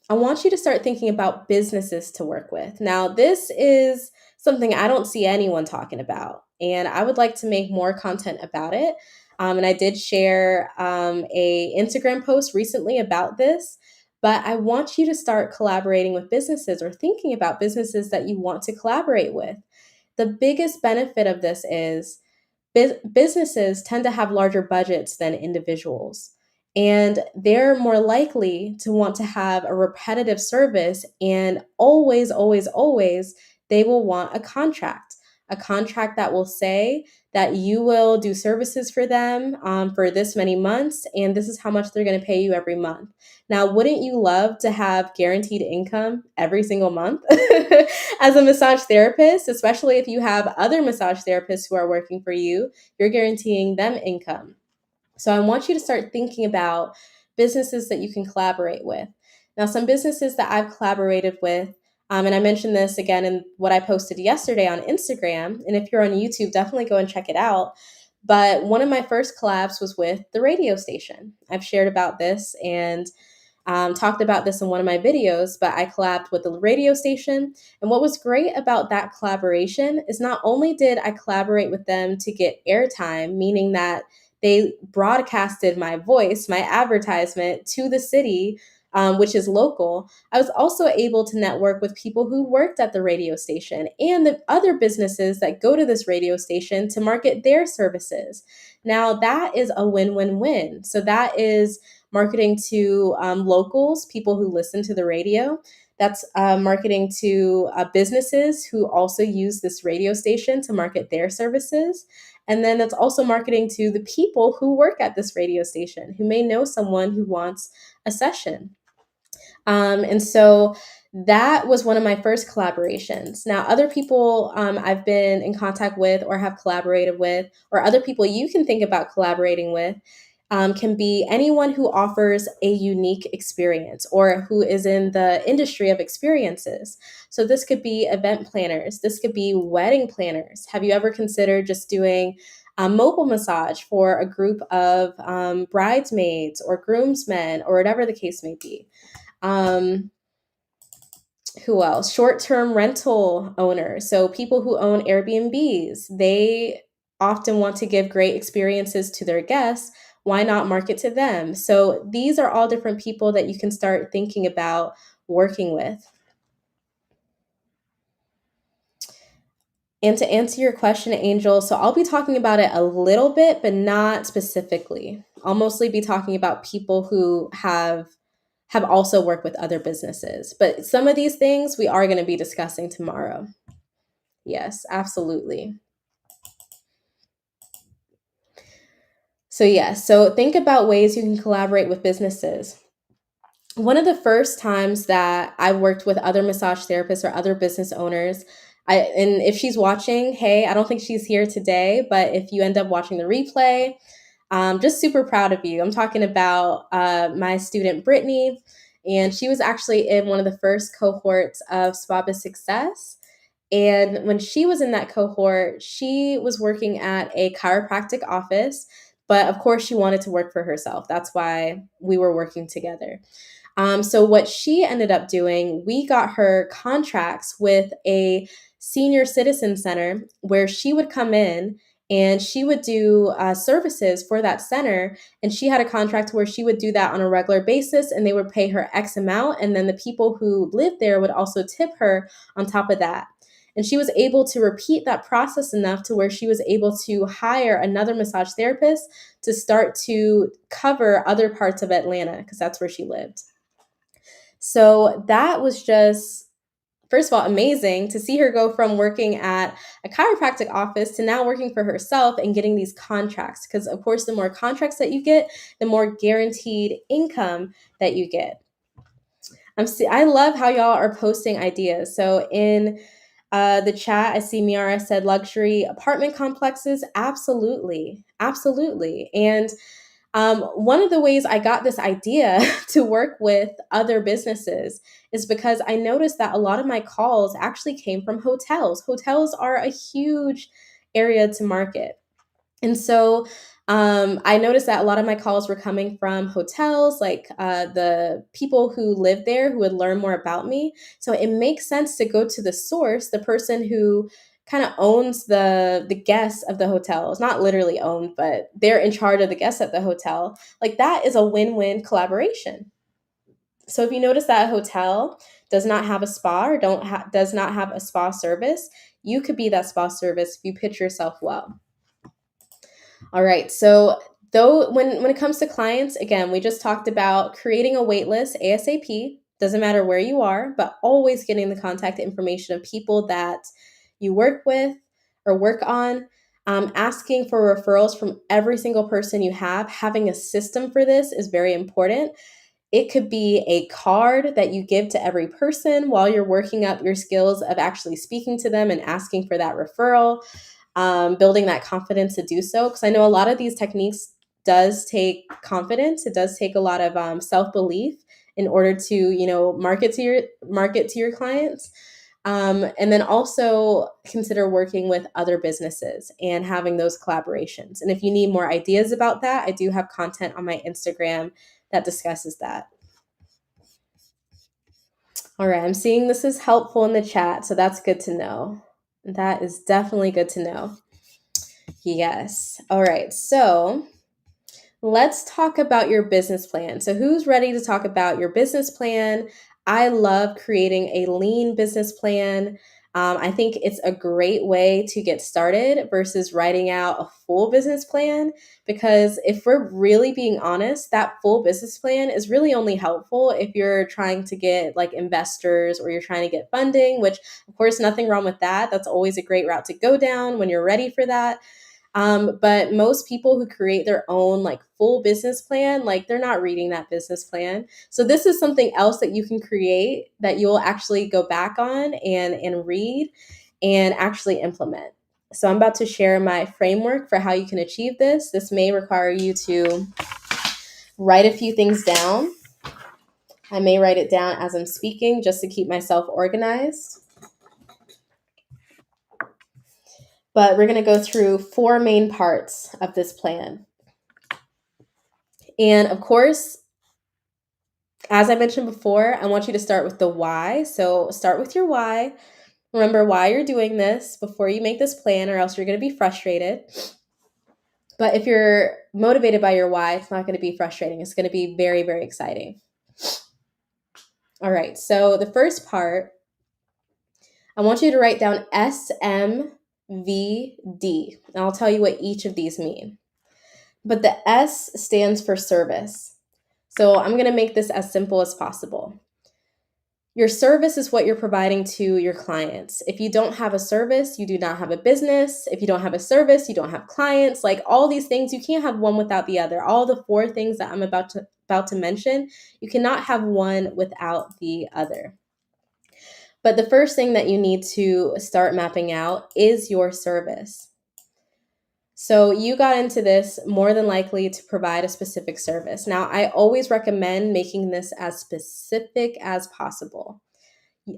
I want you to start thinking about businesses to work with. Now, this is something I don't see anyone talking about, and I would like to make more content about it. And I did share a Instagram post recently about this, but I want you to start collaborating with businesses or thinking about businesses that you want to collaborate with. The biggest benefit of this is businesses tend to have larger budgets than individuals. And they're more likely to want to have a repetitive service. And always, always, always, they will want a contract that will say that you will do services for them for this many months. And this is how much they're going to pay you every month. Now, wouldn't you love to have guaranteed income every single month as a massage therapist, especially if you have other massage therapists who are working for you? You're guaranteeing them income. So I want you to start thinking about businesses that you can collaborate with. Now, some businesses that I've collaborated with, and I mentioned this again in what I posted yesterday on Instagram, and if you're on YouTube, definitely go and check it out. But one of my first collabs was with the radio station. I've shared about this and talked about this in one of my videos, but I collabed with the radio station. And what was great about that collaboration is not only did I collaborate with them to get airtime, meaning that they broadcasted my voice, my advertisement to the city, which is local. I was also able to network with people who worked at the radio station and the other businesses that go to this radio station to market their services. Now, that is a win-win-win. So that is marketing to locals, people who listen to the radio. That's marketing to businesses who also use this radio station to market their services. And then that's also marketing to the people who work at this radio station who may know someone who wants a session. And so that was one of my first collaborations. Now, other people I've been in contact with or have collaborated with, or other people you can think about collaborating with, can be anyone who offers a unique experience or who is in the industry of experiences. So this could be event planners, this could be wedding planners. Have you ever considered just doing a mobile massage for a group of bridesmaids or groomsmen or whatever the case may be? Um, who else? Short-term rental owners. So people who own Airbnbs, they often want to give great experiences to their guests. Why not market to them? So these are all different people that you can start thinking about working with. And to answer your question, Angel, so I'll be talking about it a little bit, but not specifically. I'll mostly be talking about people who have also worked with other businesses. But some of these things we are going to be discussing tomorrow. Yes, absolutely. So yes, so think about ways you can collaborate with businesses. One of the first times that I worked with other massage therapists or other business owners, and if she's watching, hey, I don't think she's here today, but if you end up watching the replay, just super proud of you. I'm talking about my student Brittany, and she was actually in one of the first cohorts of SpaBizSuccess. And when she was in that cohort, she was working at a chiropractic office, but of course, she wanted to work for herself. That's why we were working together. So what she ended up doing, we got her contracts with a senior citizen center where she would come in and she would do services for that center. And she had a contract where she would do that on a regular basis and they would pay her X amount. And then the people who lived there would also tip her on top of that. And she was able to repeat that process enough to where she was able to hire another massage therapist to start to cover other parts of Atlanta because that's where she lived. So that was just, first of all, amazing to see her go from working at a chiropractic office to now working for herself and getting these contracts. Because, of course, the more contracts that you get, the more guaranteed income that you get. I love how y'all are posting ideas. So in the chat, I see Miara said luxury apartment complexes. Absolutely. Absolutely. And one of the ways I got this idea to work with other businesses is because I noticed that a lot of my calls actually came from hotels. Hotels are a huge area to market. And so I noticed that a lot of my calls were coming from hotels, like the people who live there who would learn more about me. So it makes sense to go to the source, the person who kind of owns the guests of the hotels, not literally owned, but they're in charge of the guests at the hotel. Like that is a win-win collaboration. So if you notice that a hotel does not have a spa or does not have a spa service, you could be that spa service if you pitch yourself well. All right. So though when it comes to clients, again, we just talked about creating a wait list ASAP. Doesn't matter where you are, but always getting the contact information of people that you work with or work on. Asking for referrals from every single person you have. Having a system for this is very important. It could be a card that you give to every person while you're working up your skills of actually speaking to them and asking for that referral. Building that confidence to do so. Because I know a lot of these techniques does take confidence. It does take a lot of self-belief in order to, market to your clients. And then also consider working with other businesses and having those collaborations. And if you need more ideas about that, I do have content on my Instagram that discusses that. All right, I'm seeing this is helpful in the chat, so that's good to know. That is definitely good to know. Yes. All right. So let's talk about your business plan. So who's ready to talk about your business plan? I love creating a lean business plan. I think it's a great way to get started versus writing out a full business plan, because if we're really being honest, that full business plan is really only helpful if you're trying to get like investors or you're trying to get funding, which of course, nothing wrong with that. That's always a great route to go down when you're ready for that. But most people who create their own like full business plan, like they're not reading that business plan. So this is something else that you can create that you'll actually go back on and read and actually implement. So I'm about to share my framework for how you can achieve this. This may require you to write a few things down. I may write it down as I'm speaking just to keep myself organized. But we're going to go through 4 main parts of this plan. And of course, as I mentioned before, I want you to start with the why. So start with your why. Remember why you're doing this before you make this plan, or else you're going to be frustrated. But if you're motivated by your why, it's not going to be frustrating. It's going to be very, very exciting. All right. So the first part, I want you to write down SMVD. And I'll tell you what each of these mean. But the S stands for service. So I'm going to make this as simple as possible. Your service is what you're providing to your clients. If you don't have a service, you do not have a business. If you don't have a service, you don't have clients. Like all these things, you can't have one without the other. All the 4 things that I'm about to mention, you cannot have one without the other. But the first thing that you need to start mapping out is your service. So you got into this more than likely to provide a specific service. Now, I always recommend making this as specific as possible.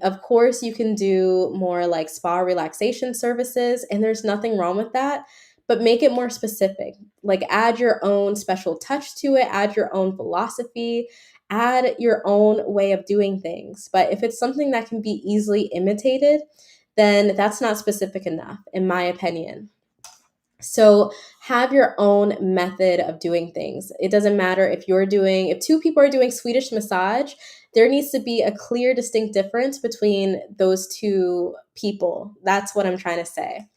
Of course, you can do more like spa relaxation services, and there's nothing wrong with that, but make it more specific. Like add your own special touch to it, add your own philosophy, add your own way of doing things. But if it's something that can be easily imitated, then that's not specific enough, in my opinion. So have your own method of doing things. It doesn't matter if 2 people are doing Swedish massage, there needs to be a clear, distinct difference between those 2 people. That's what I'm trying to say.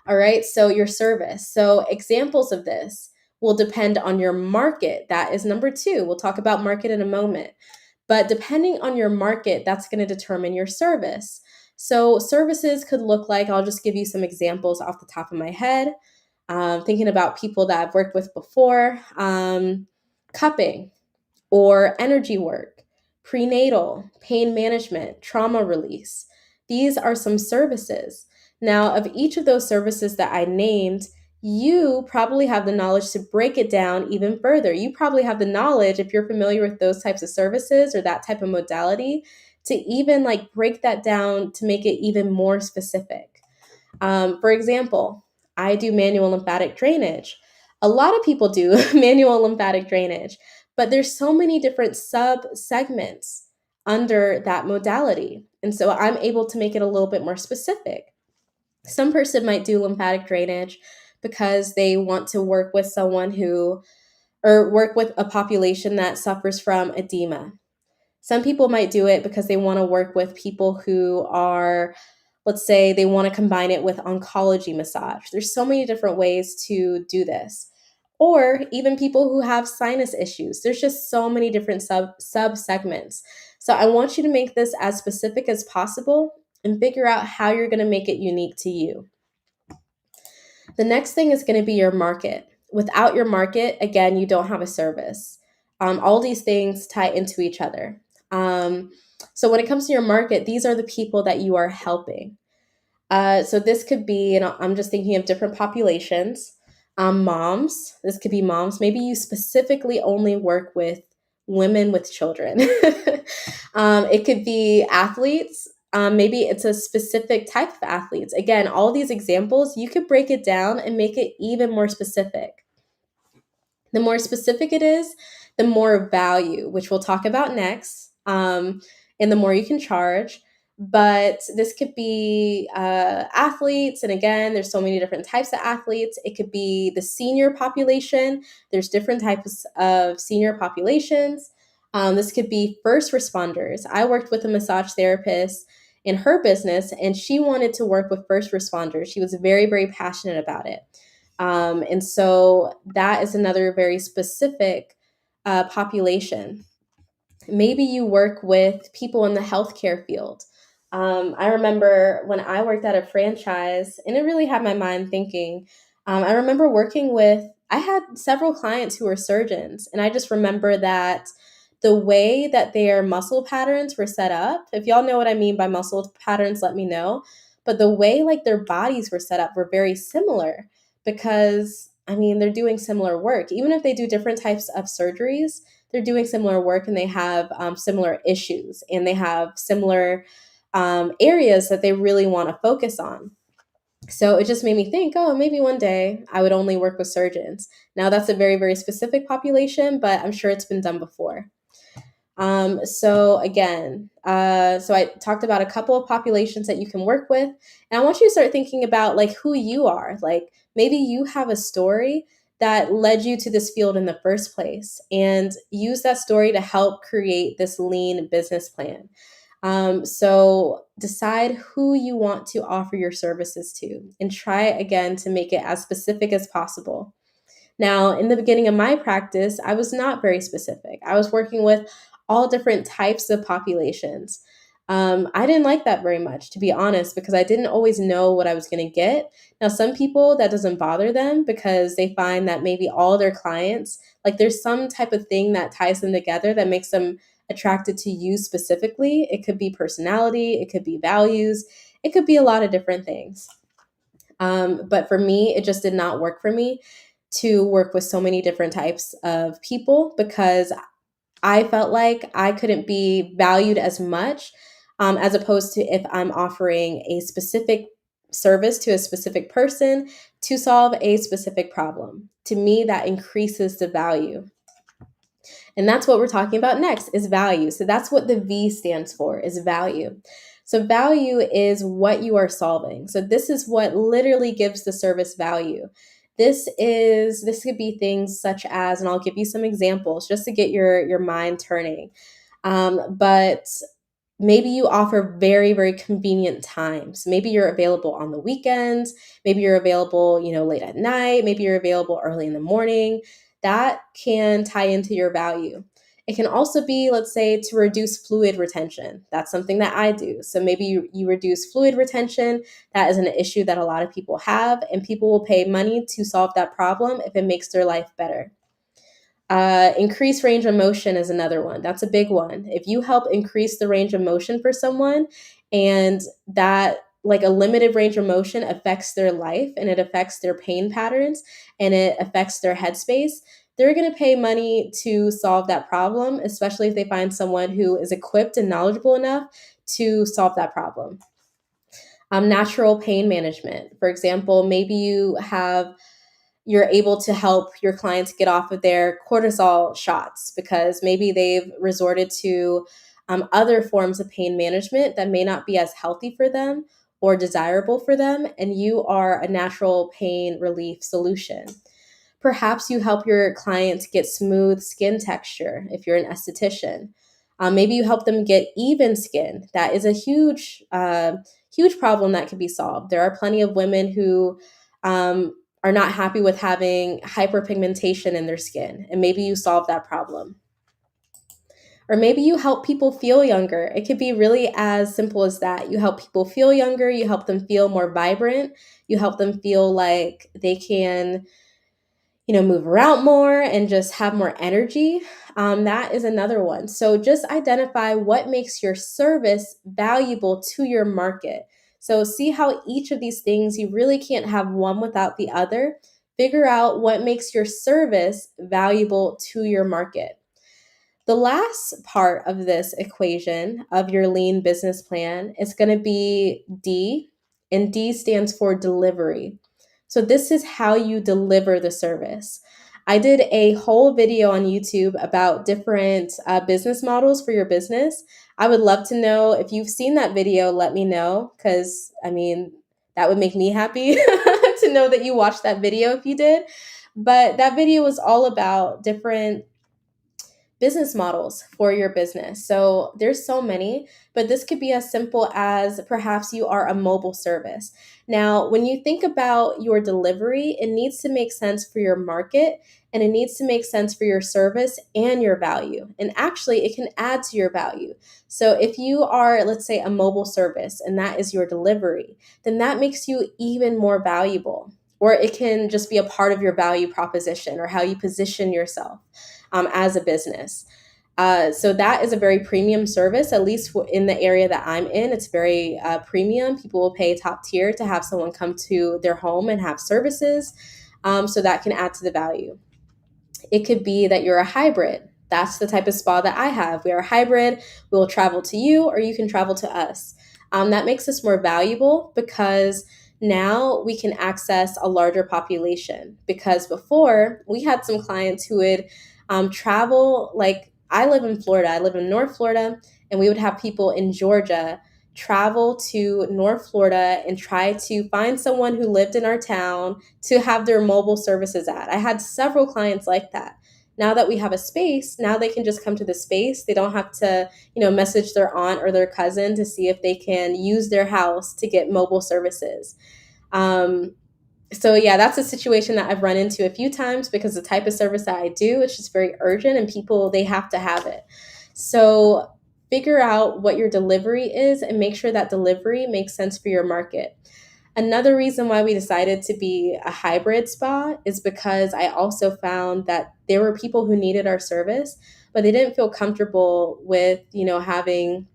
All right, so your service. So examples of this will depend on your market. That is number 2. We'll talk about market in a moment. But depending on your market, that's going to determine your service. So services could look like, I'll just give you some examples off the top of my head. Thinking about people that I've worked with before, cupping or energy work, prenatal, pain management, trauma release. These are some services. Now, of each of those services that I named, you probably have the knowledge to break it down even further. You probably have the knowledge, if you're familiar with those types of services or that type of modality, to even like break that down to make it even more specific. For example, I do manual lymphatic drainage. A lot of people do manual lymphatic drainage, but there's so many different sub segments under that modality. And so I'm able to make it a little bit more specific. Some person might do lymphatic drainage because they want to work with work with a population that suffers from edema. Some people might do it because they want to work with people who are, let's say they want to combine it with oncology massage. There's so many different ways to do this. Or even people who have sinus issues. There's just so many different sub segments. So I want you to make this as specific as possible and figure out how you're going to make it unique to you. The next thing is going to be your market. Without your market, again, you don't have a service. All these things tie into each other. So when it comes to your market, these are the people that you are helping. So this could be, I'm just thinking of different populations. Moms, this could be moms. Maybe you specifically only work with women with children. It could be athletes. Maybe it's a specific type of athletes. Again, all these examples, you could break it down and make it even more specific. The more specific it is, the more value, which we'll talk about next, and the more you can charge. But this could be athletes. And again, there's so many different types of athletes. It could be the senior population. There's different types of senior populations. This could be first responders. I worked with a massage therapist in her business, and she wanted to work with first responders. She was very, very passionate about it. And so that is another very specific population. Maybe you work with people in the healthcare field. I remember when I worked at a franchise, and it really had my mind thinking. I remember I had several clients who were surgeons, and I just remember that the way that their muscle patterns were set up, if y'all know what I mean by muscle patterns, let me know. But the way like their bodies were set up were very similar because, I mean, they're doing similar work. Even if they do different types of surgeries, they're doing similar work and they have similar issues and they have similar areas that they really want to focus on. So it just made me think, oh, maybe one day I would only work with surgeons. Now that's a very, very specific population, but I'm sure it's been done before. So again, so I talked about a couple of populations that you can work with, and I want you to start thinking about like who you are. Like maybe you have a story that led you to this field in the first place, and use that story to help create this lean business plan. So decide who you want to offer your services to, and try again to make it as specific as possible. Now, in the beginning of my practice, I was not very specific. I was working with all different types of populations. I didn't like that very much, to be honest, because I didn't always know what I was going to get. Now, some people that doesn't bother them because they find that maybe all their clients, like there's some type of thing that ties them together that makes them attracted to you specifically. It could be personality, it could be values, it could be a lot of different things. But for me, it just did not work for me to work with so many different types of people because I felt like I couldn't be valued as much as opposed to if I'm offering a specific service to a specific person to solve a specific problem. To me, that increases the value. And that's what we're talking about next is value. So that's what the V stands for is value. So value is what you are solving. So this is what literally gives the service value. This could be things such as, and I'll give you some examples just to get your mind turning. But maybe you offer very, very convenient times. Maybe you're available on the weekends. Maybe you're available, late at night. Maybe you're available early in the morning. That can tie into your value. It can also be, let's say, to reduce fluid retention. That's something that I do. So maybe you reduce fluid retention. That is an issue that a lot of people have, and people will pay money to solve that problem if it makes their life better. Increase range of motion is another one. That's a big one. If you help increase the range of motion for someone, and that like a limited range of motion affects their life and it affects their pain patterns and it affects their headspace, they're going to pay money to solve that problem, especially if they find someone who is equipped and knowledgeable enough to solve that problem. Natural pain management. For example, maybe you're able to help your clients get off of their cortisol shots because maybe they've resorted to other forms of pain management that may not be as healthy for them or desirable for them, and you are a natural pain relief solution. Perhaps you help your clients get smooth skin texture if you're an esthetician. Maybe you help them get even skin. That is a huge problem that can be solved. There are plenty of women who are not happy with having hyperpigmentation in their skin, and maybe you solve that problem. Or maybe you help people feel younger. It could be really as simple as that. You help people feel younger, you help them feel more vibrant, you help them feel like they can move around more and just have more energy. That is another one. So just identify what makes your service valuable to your market. So see how each of these things, you really can't have one without the other. Figure out what makes your service valuable to your market. The last part of this equation of your lean business plan is going to be D, and D stands for delivery. So this is how you deliver the service. I did a whole video on YouTube about different business models for your business. I would love to know if you've seen that video, let me know, because that would make me happy to know that you watched that video if you did. But that video was all about different business models for your business. So there's so many, but this could be as simple as perhaps you are a mobile service. Now, when you think about your delivery, it needs to make sense for your market, and it needs to make sense for your service and your value. And actually, it can add to your value. So if you are, let's say, a mobile service and that is your delivery, then that makes you even more valuable. Or it can just be a part of your value proposition or how you position yourself as a business. So that is a very premium service, at least in the area that I'm in. It's very premium. People will pay top tier to have someone come to their home and have services. So that can add to the value. It could be that you're a hybrid. That's the type of spa that I have. We are a hybrid. We'll travel to you or you can travel to us. That makes us more valuable because now we can access a larger population. Because before, we had some clients who would travel, like I live in Florida, I live in North Florida, and we would have people in Georgia travel to North Florida and try to find someone who lived in our town to have their mobile services at. I had several clients like that. Now that we have a space, now they can just come to the space. They don't have to, message their aunt or their cousin to see if they can use their house to get mobile services. So yeah, that's a situation that I've run into a few times because the type of service that I do, it's just very urgent and people, they have to have it. So figure out what your delivery is and make sure that delivery makes sense for your market. Another reason why we decided to be a hybrid spa is because I also found that there were people who needed our service, but they didn't feel comfortable with, having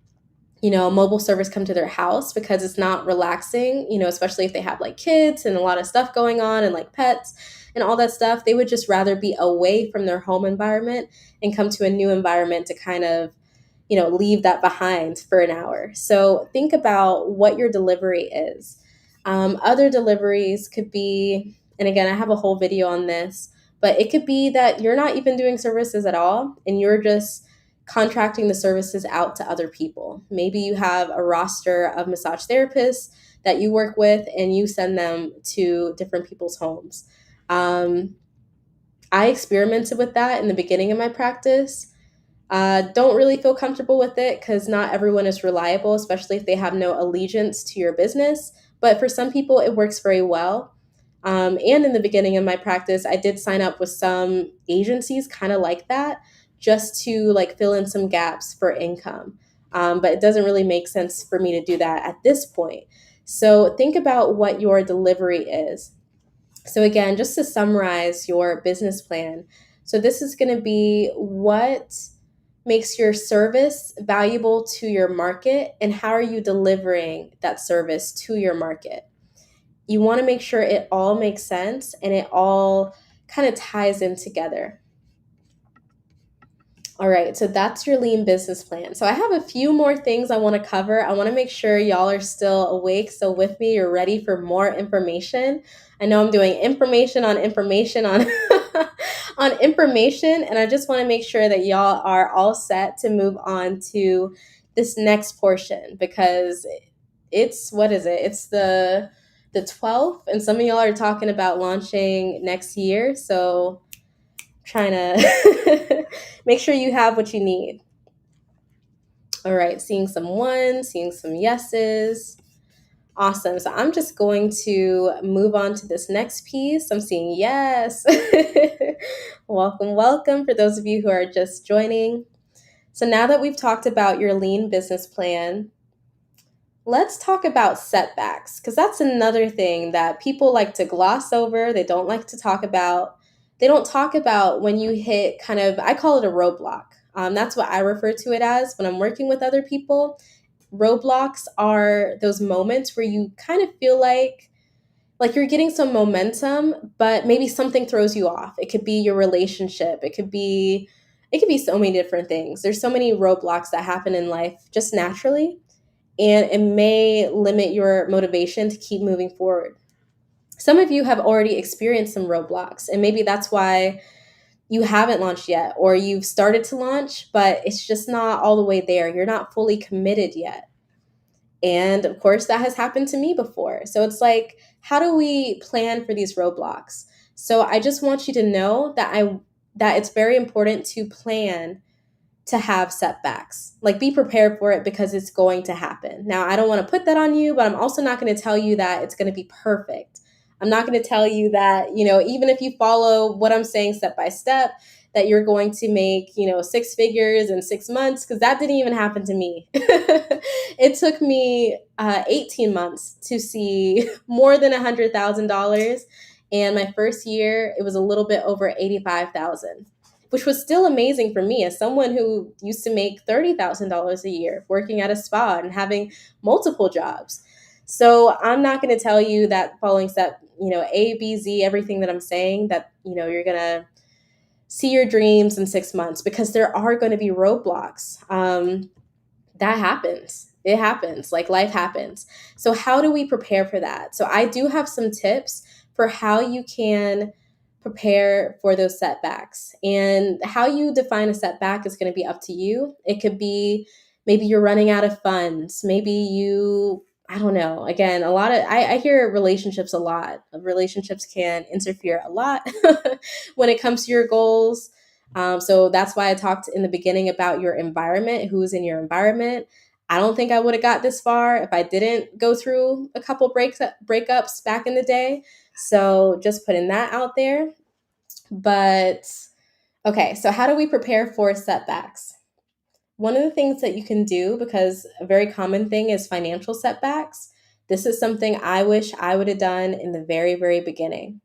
a mobile service come to their house because it's not relaxing, especially if they have like kids and a lot of stuff going on and like pets and all that stuff. They would just rather be away from their home environment and come to a new environment to kind of, leave that behind for an hour. So think about what your delivery is. Other deliveries could be, and again, I have a whole video on this, but it could be that you're not even doing services at all and you're just contracting the services out to other people. Maybe you have a roster of massage therapists that you work with and you send them to different people's homes. I experimented with that in the beginning of my practice. Don't really feel comfortable with it because not everyone is reliable, especially if they have no allegiance to your business. But for some people, it works very well. And in the beginning of my practice, I did sign up with some agencies kind of like that, just to like fill in some gaps for income. But it doesn't really make sense for me to do that at this point. So think about what your delivery is. So again, just to summarize your business plan. So this is going to be what makes your service valuable to your market and how are you delivering that service to your market. You want to make sure it all makes sense and it all kind of ties in together. All right, so that's your lean business plan. So I have a few more things I want to cover. I want to make sure y'all are still awake. So with me, you're ready for more information. I know I'm doing information on information on on information, and I just want to make sure that y'all are all set to move on to this next portion because it's what is it? It's the 12th, and some of y'all are talking about launching next year. So trying to make sure you have what you need. All right, seeing some ones, seeing some yeses. Awesome. So I'm just going to move on to this next piece. I'm seeing yes. Welcome, welcome for those of you who are just joining. So now that we've talked about your lean business plan, let's talk about setbacks because that's another thing that people like to gloss over. They don't like to talk about. They don't talk about when you hit kind of, I call it a roadblock. That's what I refer to it as when I'm working with other people. Roadblocks are those moments where you kind of feel like you're getting some momentum, but maybe something throws you off. It could be your relationship. It could be so many different things. There's so many roadblocks that happen in life just naturally, and it may limit your motivation to keep moving forward. Some of you have already experienced some roadblocks, and maybe that's why you haven't launched yet, or you've started to launch, but it's just not all the way there. You're not fully committed yet. And of course, that has happened to me before. So it's like, how do we plan for these roadblocks? So I just want you to know that it's very important to plan to have setbacks. Like, be prepared for it because it's going to happen. Now, I don't want to put that on you, but I'm also not going to tell you that it's going to be perfect. I'm not going to tell you that, even if you follow what I'm saying step by step, that you're going to make, six figures in 6 months, because that didn't even happen to me. It took me 18 months to see more than $100,000. And my first year, it was a little bit over 85,000, which was still amazing for me as someone who used to make $30,000 a year working at a spa and having multiple jobs. So I'm not going to tell you that following step, A, B, Z, everything that I'm saying, that, you're going to see your dreams in 6 months, because there are going to be roadblocks. That happens. It happens. Like, life happens. So how do we prepare for that? So I do have some tips for how you can prepare for those setbacks. And how you define a setback is going to be up to you. It could be maybe you're running out of funds. Maybe I don't know. Again, I hear relationships a lot. Relationships can interfere a lot when it comes to your goals. So that's why I talked in the beginning about your environment, who's in your environment. I don't think I would have got this far if I didn't go through a couple breakups back in the day. So just putting that out there. But okay, so how do we prepare for setbacks? One of the things that you can do, because a very common thing is financial setbacks. This is something I wish I would have done in the very, very beginning.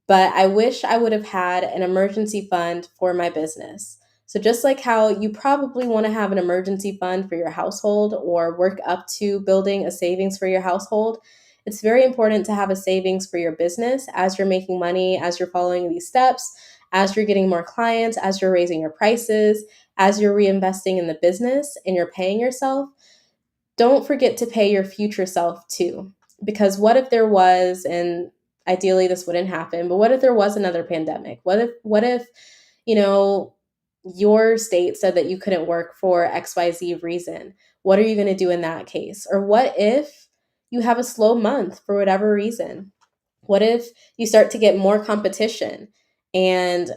But I wish I would have had an emergency fund for my business. So just like how you probably want to have an emergency fund for your household or work up to building a savings for your household, it's very important to have a savings for your business as you're making money, as you're following these steps, as you're getting more clients, as you're raising your prices, as you're reinvesting in the business and you're paying yourself. Don't forget to pay your future self too. Because what if there was, and ideally this wouldn't happen, but what if there was another pandemic? What if, you know, your state said that you couldn't work for XYZ reason? What are you going to do in that case? Or what if you have a slow month for whatever reason? What if you start to get more competition and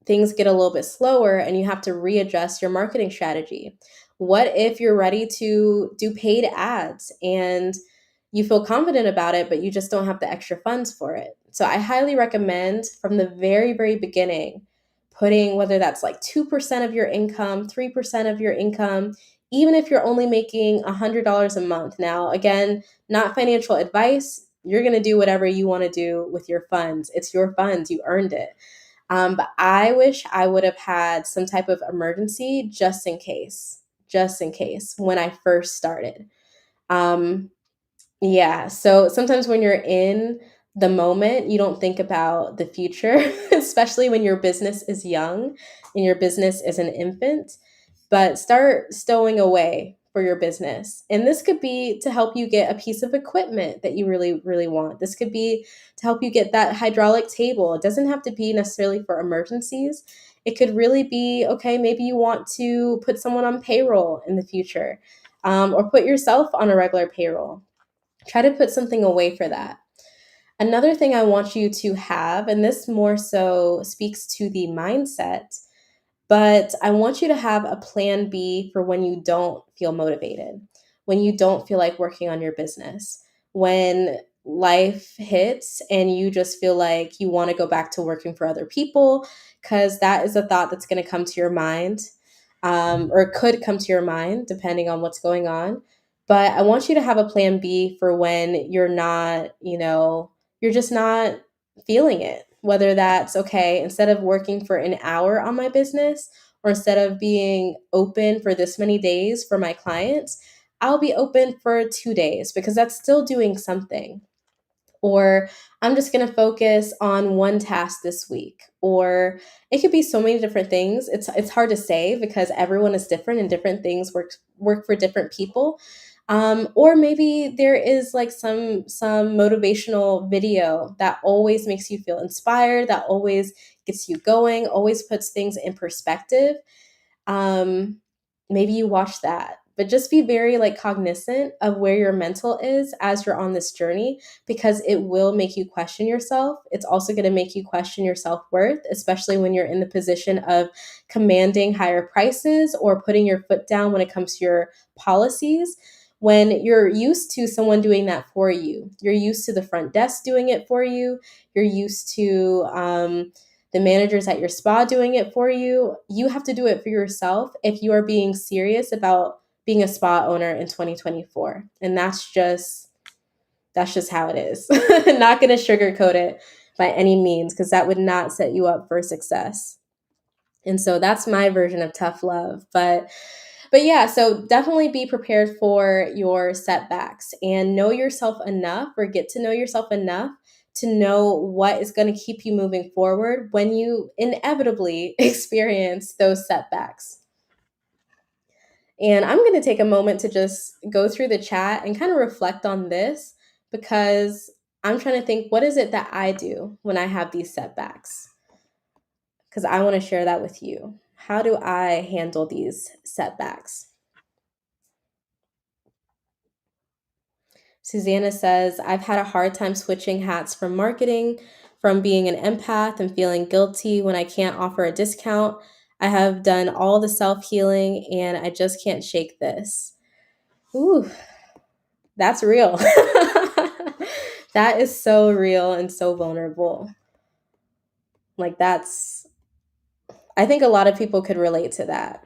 things get a little bit slower and you have to readjust your marketing strategy? What if you're ready to do paid ads and you feel confident about it, but you just don't have the extra funds for it? So I highly recommend from the very, very beginning, putting, whether that's like 2% of your income, 3% of your income, even if you're only making $100 a month. Now, again, not financial advice. You're going to do whatever you want to do with your funds. It's your funds. You earned it. But I wish I would have had some type of emergency just in case when I first started. Um, yeah. So sometimes when you're in the moment, you don't think about the future, especially when your business is young and your business is an infant. But start stowing away for your business. And this could be to help you get a piece of equipment that you really, really want. This could be to help you get that hydraulic table. It doesn't have to be necessarily for emergencies. It could really be, okay, maybe you want to put someone on payroll in the future, or put yourself on a regular payroll. Try to put something away for that. Another thing I want you to have, and this more so speaks to the mindset, but I want you to have a plan B for when you don't feel motivated, when you don't feel like working on your business, when life hits and you just feel like you want to go back to working for other people, because that is a thought that's going to come to your mind, or could come to your mind depending on what's going on. But I want you to have a plan B for when you're not, you're just not feeling it. Whether that's, okay, instead of working for an hour on my business, or instead of being open for this many days for my clients, I'll be open for 2 days because that's still doing something. Or I'm just going to focus on one task this week. Or it could be so many different things. It's hard to say because everyone is different and different things work for different people. Or maybe there is like some motivational video that always makes you feel inspired, that always gets you going, always puts things in perspective. um, Maybe you watch that but just be very like cognizant of where your mental is as you're on this journey, because it will make you question yourself. It's also going to make you question your self-worth, especially when you're in the position of commanding higher prices or putting your foot down when it comes to your policies. When you're used to someone doing that for you, you're used to the front desk doing it for you, you're used to the managers at your spa doing it for you. You have to do it for yourself if you are being serious about being a spa owner in 2024. And that's just how it is. Not going to sugarcoat it by any means, because that would not set you up for success. And so that's my version of tough love. But yeah, so definitely be prepared for your setbacks and know yourself enough, or get to know yourself enough to know what is going to keep you moving forward when you inevitably experience those setbacks. And I'm going to take a moment to just go through the chat and kind of reflect on this, because I'm trying to think, what is it that I do when I have these setbacks? Because I want to share that with you. How do I handle these setbacks? Susanna says, I've had a hard time switching hats from marketing, from being an empath and feeling guilty when I can't offer a discount. I have done all the self-healing and I just can't shake this. Ooh, that's real. That is so real and so vulnerable. Like I think a lot of people could relate to that.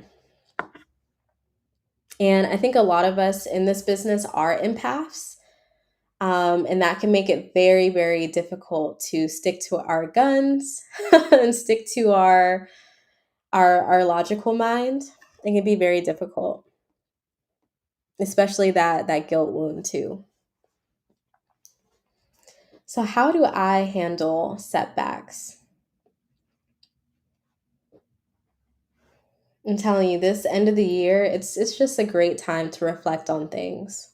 And I think a lot of us in this business are empaths. And that can make it very, very difficult to stick to our guns and stick to our logical mind. It can be very difficult, especially that guilt wound too. So how do I handle setbacks? I'm telling you, this end of the year, it's just a great time to reflect on things.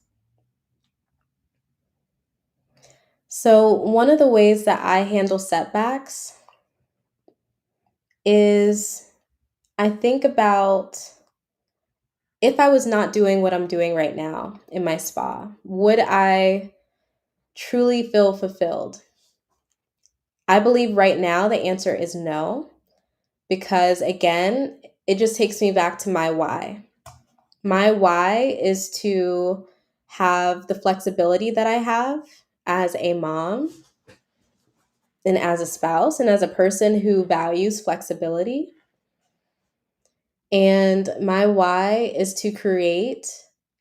So one of the ways that I handle setbacks is I think about, if I was not doing what I'm doing right now in my spa, would I truly feel fulfilled? I believe right now the answer is no, because again, it just takes me back to my why. My why is to have the flexibility that I have as a mom and as a spouse and as a person who values flexibility. And my why is to create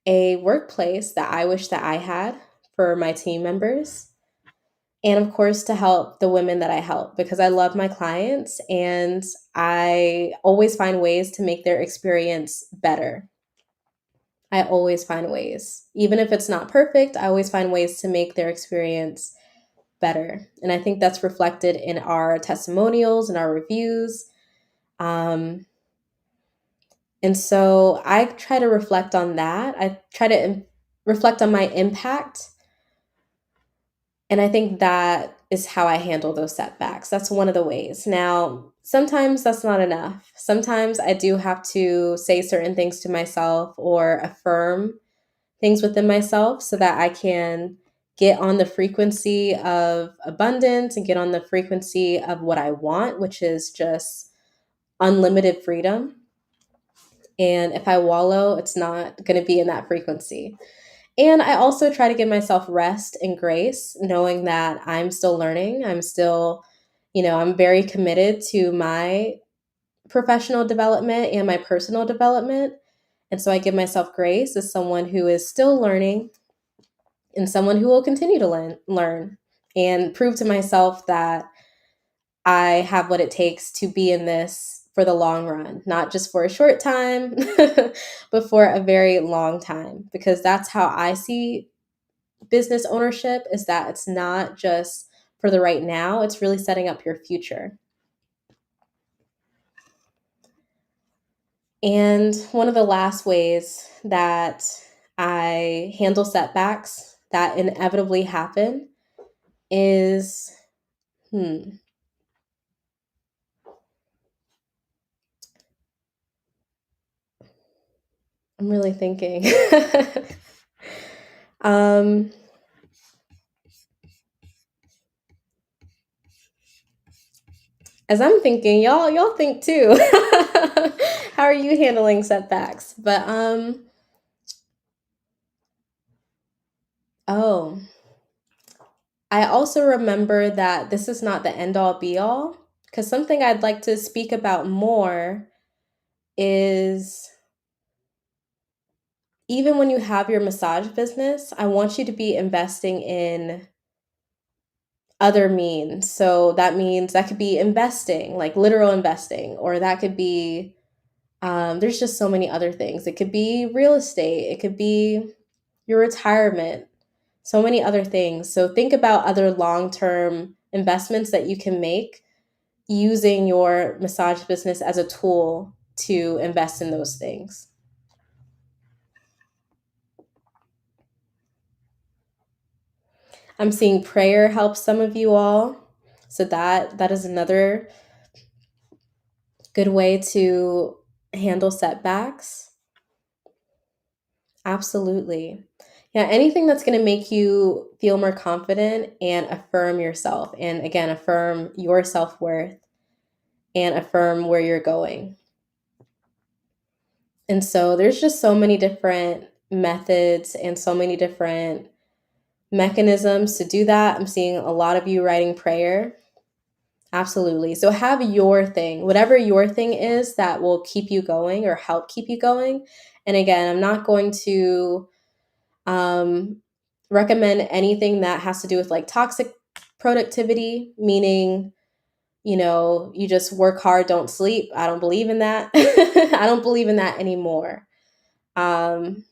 a workplace that I wish that I had for my team members. And of course, to help the women that I help, because I love my clients and I always find ways to make their experience better. I always find ways. Even if it's not perfect, I always find ways to make their experience better. And I think that's reflected in our testimonials and our reviews. And so I try to reflect on that. I try to reflect on my impact. And I think that is how I handle those setbacks. That's one of the ways. Now, sometimes that's not enough. Sometimes I do have to say certain things to myself or affirm things within myself so that I can get on the frequency of abundance and get on the frequency of what I want, which is just unlimited freedom. And if I wallow, it's not going to be in that frequency. And I also try to give myself rest and grace, knowing that I'm still learning. I'm still, I'm very committed to my professional development and my personal development. And so I give myself grace as someone who is still learning and someone who will continue to learn and prove to myself that I have what it takes to be in this for the long run, not just for a short time, but for a very long time, because that's how I see business ownership, is that it's not just for the right now, it's really setting up your future. And one of the last ways that I handle setbacks that inevitably happen is, I'm really thinking. um, as I'm thinking, y'all think too. How are you handling setbacks? But oh, I also remember that this is not the end all be all, because something I'd like to speak about more is even when you have your massage business, I want you to be investing in other means. So that means that could be investing, like literal investing, or that could be, there's just so many other things. It could be real estate, it could be your retirement, so many other things. So think about other long term investments that you can make using your massage business as a tool to invest in those things. I'm seeing prayer help some of you all. So that is another good way to handle setbacks. Absolutely. Yeah, anything that's going to make you feel more confident and affirm yourself. And again, affirm your self worth and affirm where you're going. And so there's just so many different methods and so many different mechanisms to do that. I'm seeing a lot of you writing prayer. Absolutely. So have your thing, whatever your thing is that will keep you going or help keep you going. And again, I'm not going to um, recommend anything that has to do with like toxic productivity, meaning, you just work hard, don't sleep. I don't believe in that. I don't believe in that anymore. Um,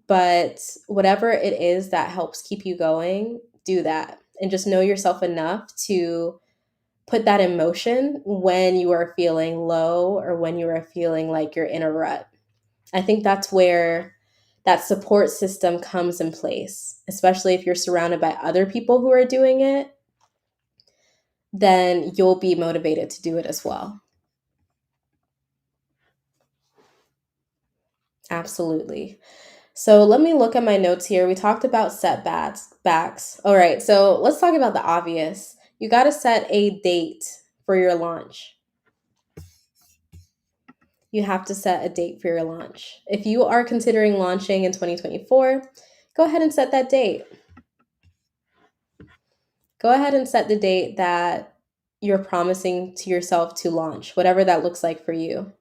but whatever it is that helps keep you going, do that. And just know yourself enough to put that in motion when you are feeling low or when you are feeling like you're in a rut. I think that's where that support system comes in place, especially if you're surrounded by other people who are doing it, then you'll be motivated to do it as well. Absolutely. So let me look at my notes here. We talked about setbacks. All right, so let's talk about the obvious. You got to set a date for your launch. You have to set a date for your launch. If you are considering launching in 2024, go ahead and set that date. Go ahead and set the date that you're promising to yourself to launch, whatever that looks like for you.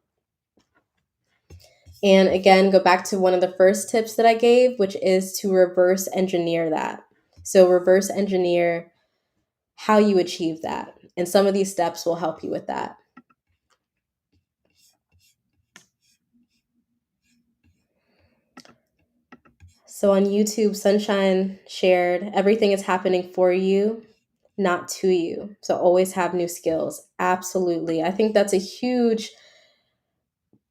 And again, go back to one of the first tips that I gave, which is to reverse engineer that. So, reverse engineer how you achieve that. And some of these steps will help you with that. So, on YouTube, Sunshine shared, everything is happening for you, not to you. So, always have new skills. Absolutely. I think that's a huge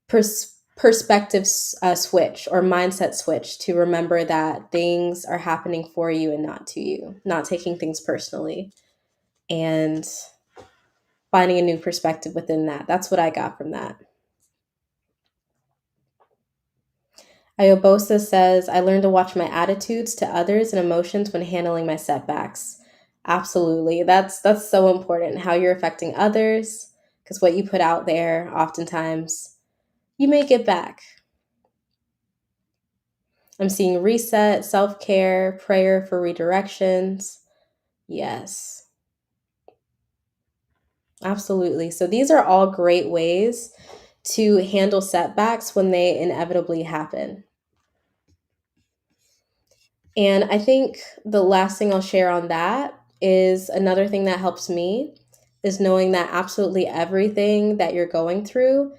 perspective switch or mindset switch to remember that things are happening for you and not to you, not taking things personally, and finding a new perspective within that. That's what I got from that. Ayobosa says, I learned to watch my attitudes to others and emotions when handling my setbacks. Absolutely. That's so important, how you're affecting others, because what you put out there, oftentimes, you may get back. I'm seeing reset, self-care, prayer for redirections. Yes, absolutely. So these are all great ways to handle setbacks when they inevitably happen. And I think the last thing I'll share on that is another thing that helps me is knowing that absolutely everything that you're going through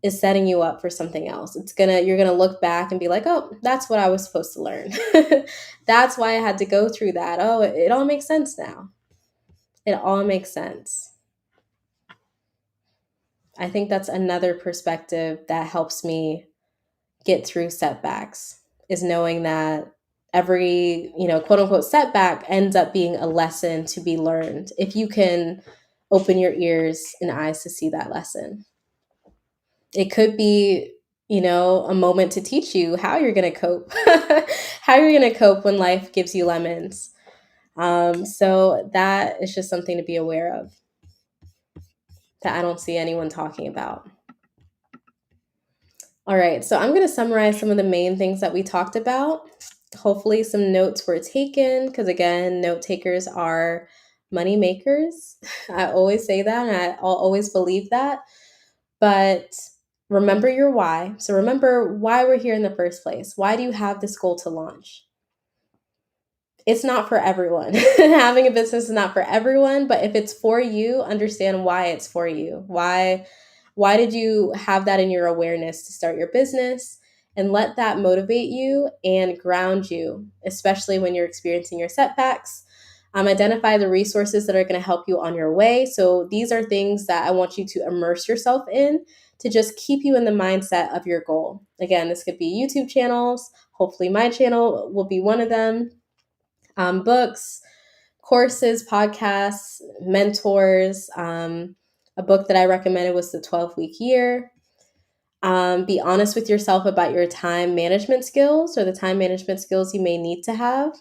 is setting you up for something else. You're gonna look back and be like, oh, that's what I was supposed to learn. That's why I had to go through that. Oh, it all makes sense now. It all makes sense. I think that's another perspective that helps me get through setbacks is knowing that every, quote unquote setback ends up being a lesson to be learned if you can open your ears and eyes to see that lesson. It could be a moment to teach you how you're going to cope, how you're going to cope when life gives you lemons. So that is just something to be aware of that I don't see anyone talking about. All right, so I'm going to summarize some of the main things that we talked about. Hopefully, some notes were taken because, again, note takers are money makers. I always say that, and I'll always believe that. But remember your why. So, remember why we're here in the first place. Why do you have this goal to launch? It's not for everyone. Having a business is not for everyone, but if it's for you, understand why it's for you. Why did you have that in your awareness to start your business? And let that motivate you and ground you, especially when you're experiencing your setbacks. Identify the resources that are going to help you on your way. So these are things that I want you to immerse yourself in to just keep you in the mindset of your goal. Again, this could be YouTube channels. Hopefully my channel will be one of them. Books, courses, podcasts, mentors. A book that I recommended was The 12-Week Year. Be honest with yourself about your time management skills or the time management skills you may need to have.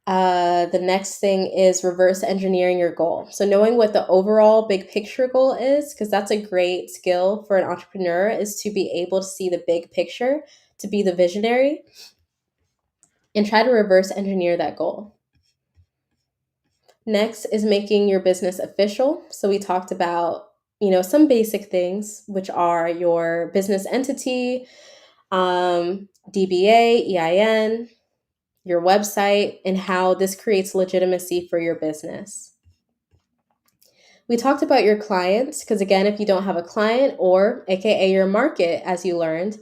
The next thing is reverse engineering your goal. So knowing what the overall big picture goal is, because that's a great skill for an entrepreneur, is to be able to see the big picture, to be the visionary, and try to reverse engineer that goal. Next is making your business official. So we talked about, some basic things, which are your business entity, DBA, EIN, your website, and how this creates legitimacy for your business. We talked about your clients, because again, if you don't have a client or AKA your market, as you learned,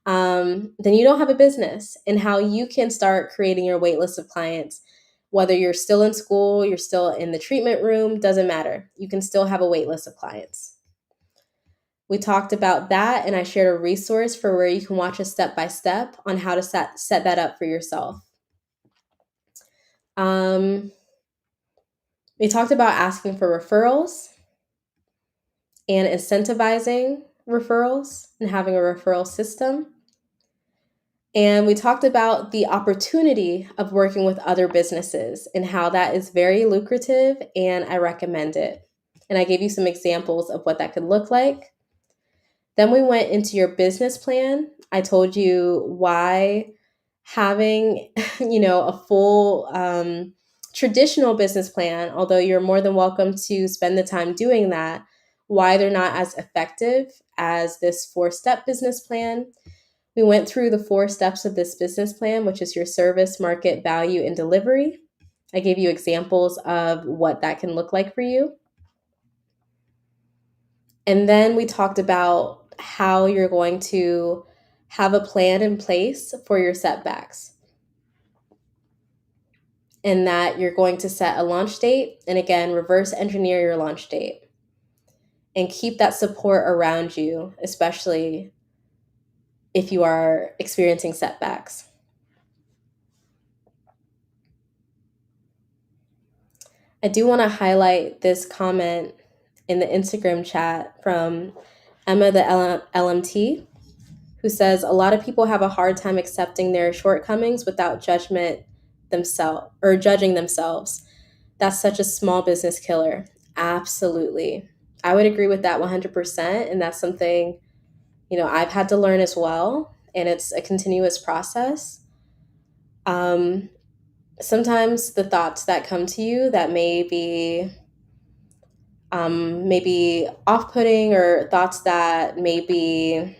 then you don't have a business, and how you can start creating your waitlist of clients. Whether you're still in school, you're still in the treatment room, doesn't matter. You can still have a waitlist of clients. We talked about that, and I shared a resource for where you can watch a step-by-step on how to set that up for yourself. We talked about asking for referrals and incentivizing referrals and having a referral system. And we talked about the opportunity of working with other businesses and how that is very lucrative, and I recommend it. And I gave you some examples of what that could look like. Then we went into your business plan. I told you why having, a full traditional business plan, although you're more than welcome to spend the time doing that, why they're not as effective as this 4-step business plan. We went through the 4 steps of this business plan, which is your service, market, value, and delivery. I gave you examples of what that can look like for you. And then we talked about how you're going to have a plan in place for your setbacks, and that you're going to set a launch date. And again, reverse engineer your launch date and keep that support around you, especially if you are experiencing setbacks. I do want to highlight this comment in the Instagram chat from Emma, the LMT, who says, a lot of people have a hard time accepting their shortcomings without judgment themselves or judging themselves. That's such a small business killer. Absolutely. I would agree with that 100%. And that's something, I've had to learn as well. And it's a continuous process. Sometimes the thoughts that come to you that may be maybe off-putting, or thoughts that may be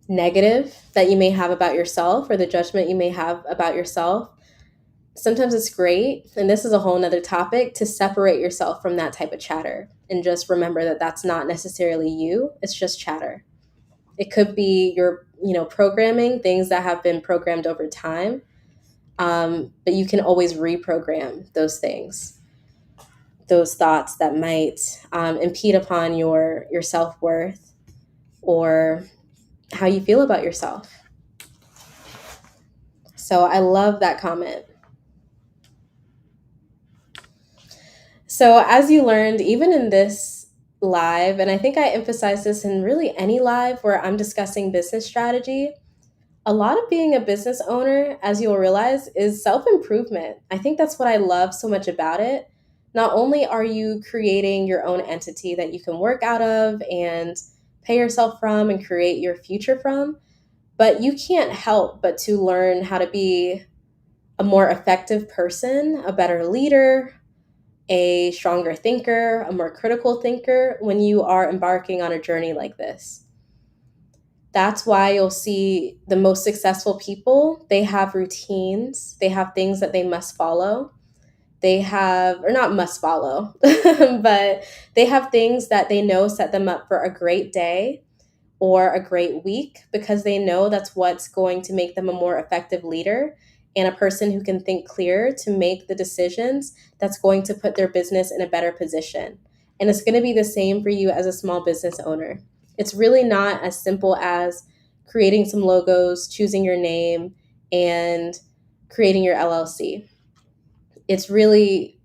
negative that you may have about yourself, or the judgment you may have about yourself, sometimes it's great, and this is a whole nother topic, to separate yourself from that type of chatter and just remember that that's not necessarily you. It's just chatter. It could be your programming, things that have been programmed over time, but you can always reprogram those things, those thoughts that might impede upon your self-worth or how you feel about yourself. So I love that comment. So as you learned, even in this live, and I think I emphasize this in really any live where I'm discussing business strategy. A lot of being a business owner, as you'll realize, is self improvement. I think that's what I love so much about it. Not only are you creating your own entity that you can work out of and pay yourself from and create your future from, but you can't help but to learn how to be a more effective person, a better leader, a stronger thinker, a more critical thinker when you are embarking on a journey like this. That's why you'll see the most successful people, they have routines, they have things that they must follow. They have, or not must follow, but they have things that they know set them up for a great day or a great week because they know that's what's going to make them a more effective leader and a person who can think clear to make the decisions that's going to put their business in a better position. And it's going to be the same for you as a small business owner. It's really not as simple as creating some logos, choosing your name, and creating your LLC. It's really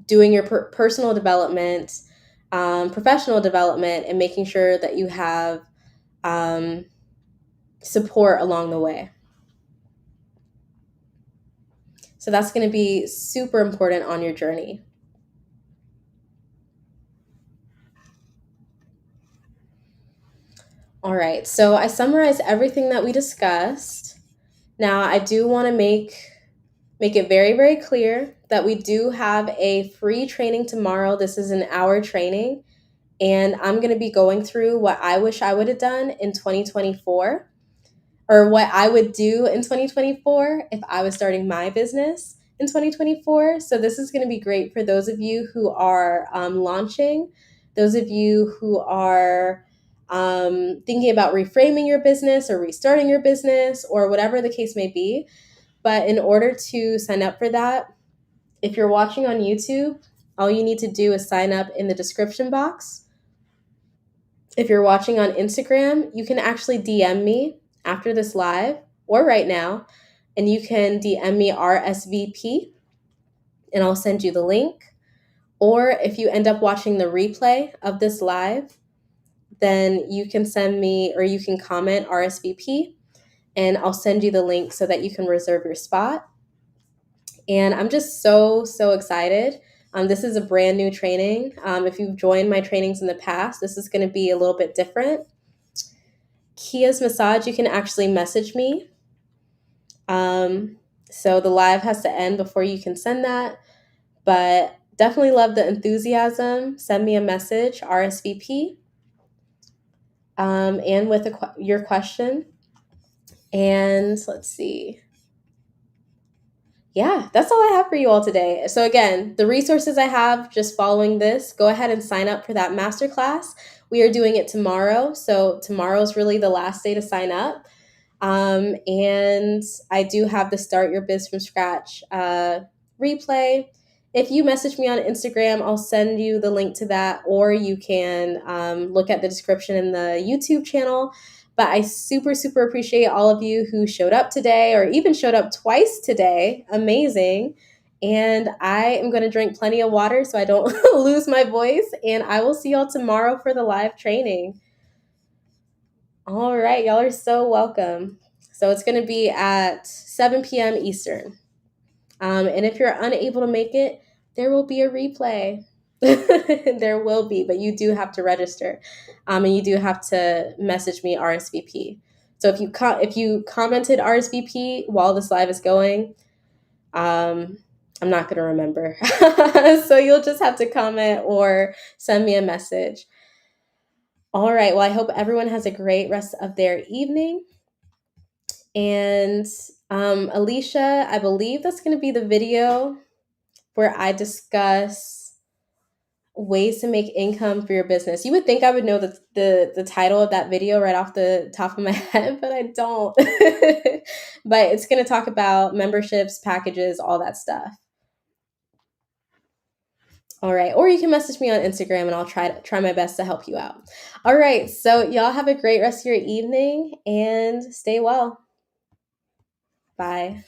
doing your personal development, professional development, and making sure that you have um, support along the way. So that's going to be super important on your journey. All right, so I summarized everything that we discussed. Now, I do want to make it very, very clear that we do have a free training tomorrow. This is an hour training, and I'm going to be going through what I wish I would have done in 2024, or what I would do in 2024 if I was starting my business in 2024. So this is going to be great for those of you who are launching, those of you who are thinking about reframing your business or restarting your business or whatever the case may be. But in order to sign up for that, if you're watching on YouTube, all you need to do is sign up in the description box. If you're watching on Instagram, you can actually DM me after this live or right now, and you can DM me RSVP and I'll send you the link. Or if you end up watching the replay of this live, then you can send me or you can comment RSVP and I'll send you the link so that you can reserve your spot. And I'm just so, so excited. This is a brand new training. If you've joined my trainings in the past, this is going to be a little bit different. Kia's Massage, you can actually message me. So the live has to end before you can send that. But definitely love the enthusiasm. Send me a message, RSVP, and with your question. And let's see. Yeah, that's all I have for you all today. So again, the resources I have just following this, go ahead and sign up for that masterclass. We are doing it tomorrow. So tomorrow is really the last day to sign up. And I do have the Start Your Biz from Scratch replay. If you message me on Instagram, I'll send you the link to that, or you can look at the description in the YouTube channel. But I super, super appreciate all of you who showed up today or even showed up twice today. Amazing. And I am going to drink plenty of water so I don't lose my voice. And I will see y'all tomorrow for the live training. All right. Y'all are so welcome. So it's going to be at 7 p.m. Eastern. And if you're unable to make it, there will be a replay. There will be, but you do have to register, and you do have to message me RSVP. So if you commented RSVP while this live is going, I'm not going to remember. So you'll just have to comment or send me a message. All right. Well, I hope everyone has a great rest of their evening. And Alicia, I believe that's going to be the video where I discuss ways to make income for your business. You would think I would know the title of that video right off the top of my head, but I don't. But it's going to talk about memberships, packages, all that stuff. All right. Or you can message me on Instagram and I'll try my best to help you out. All right. So y'all have a great rest of your evening and stay well. Bye.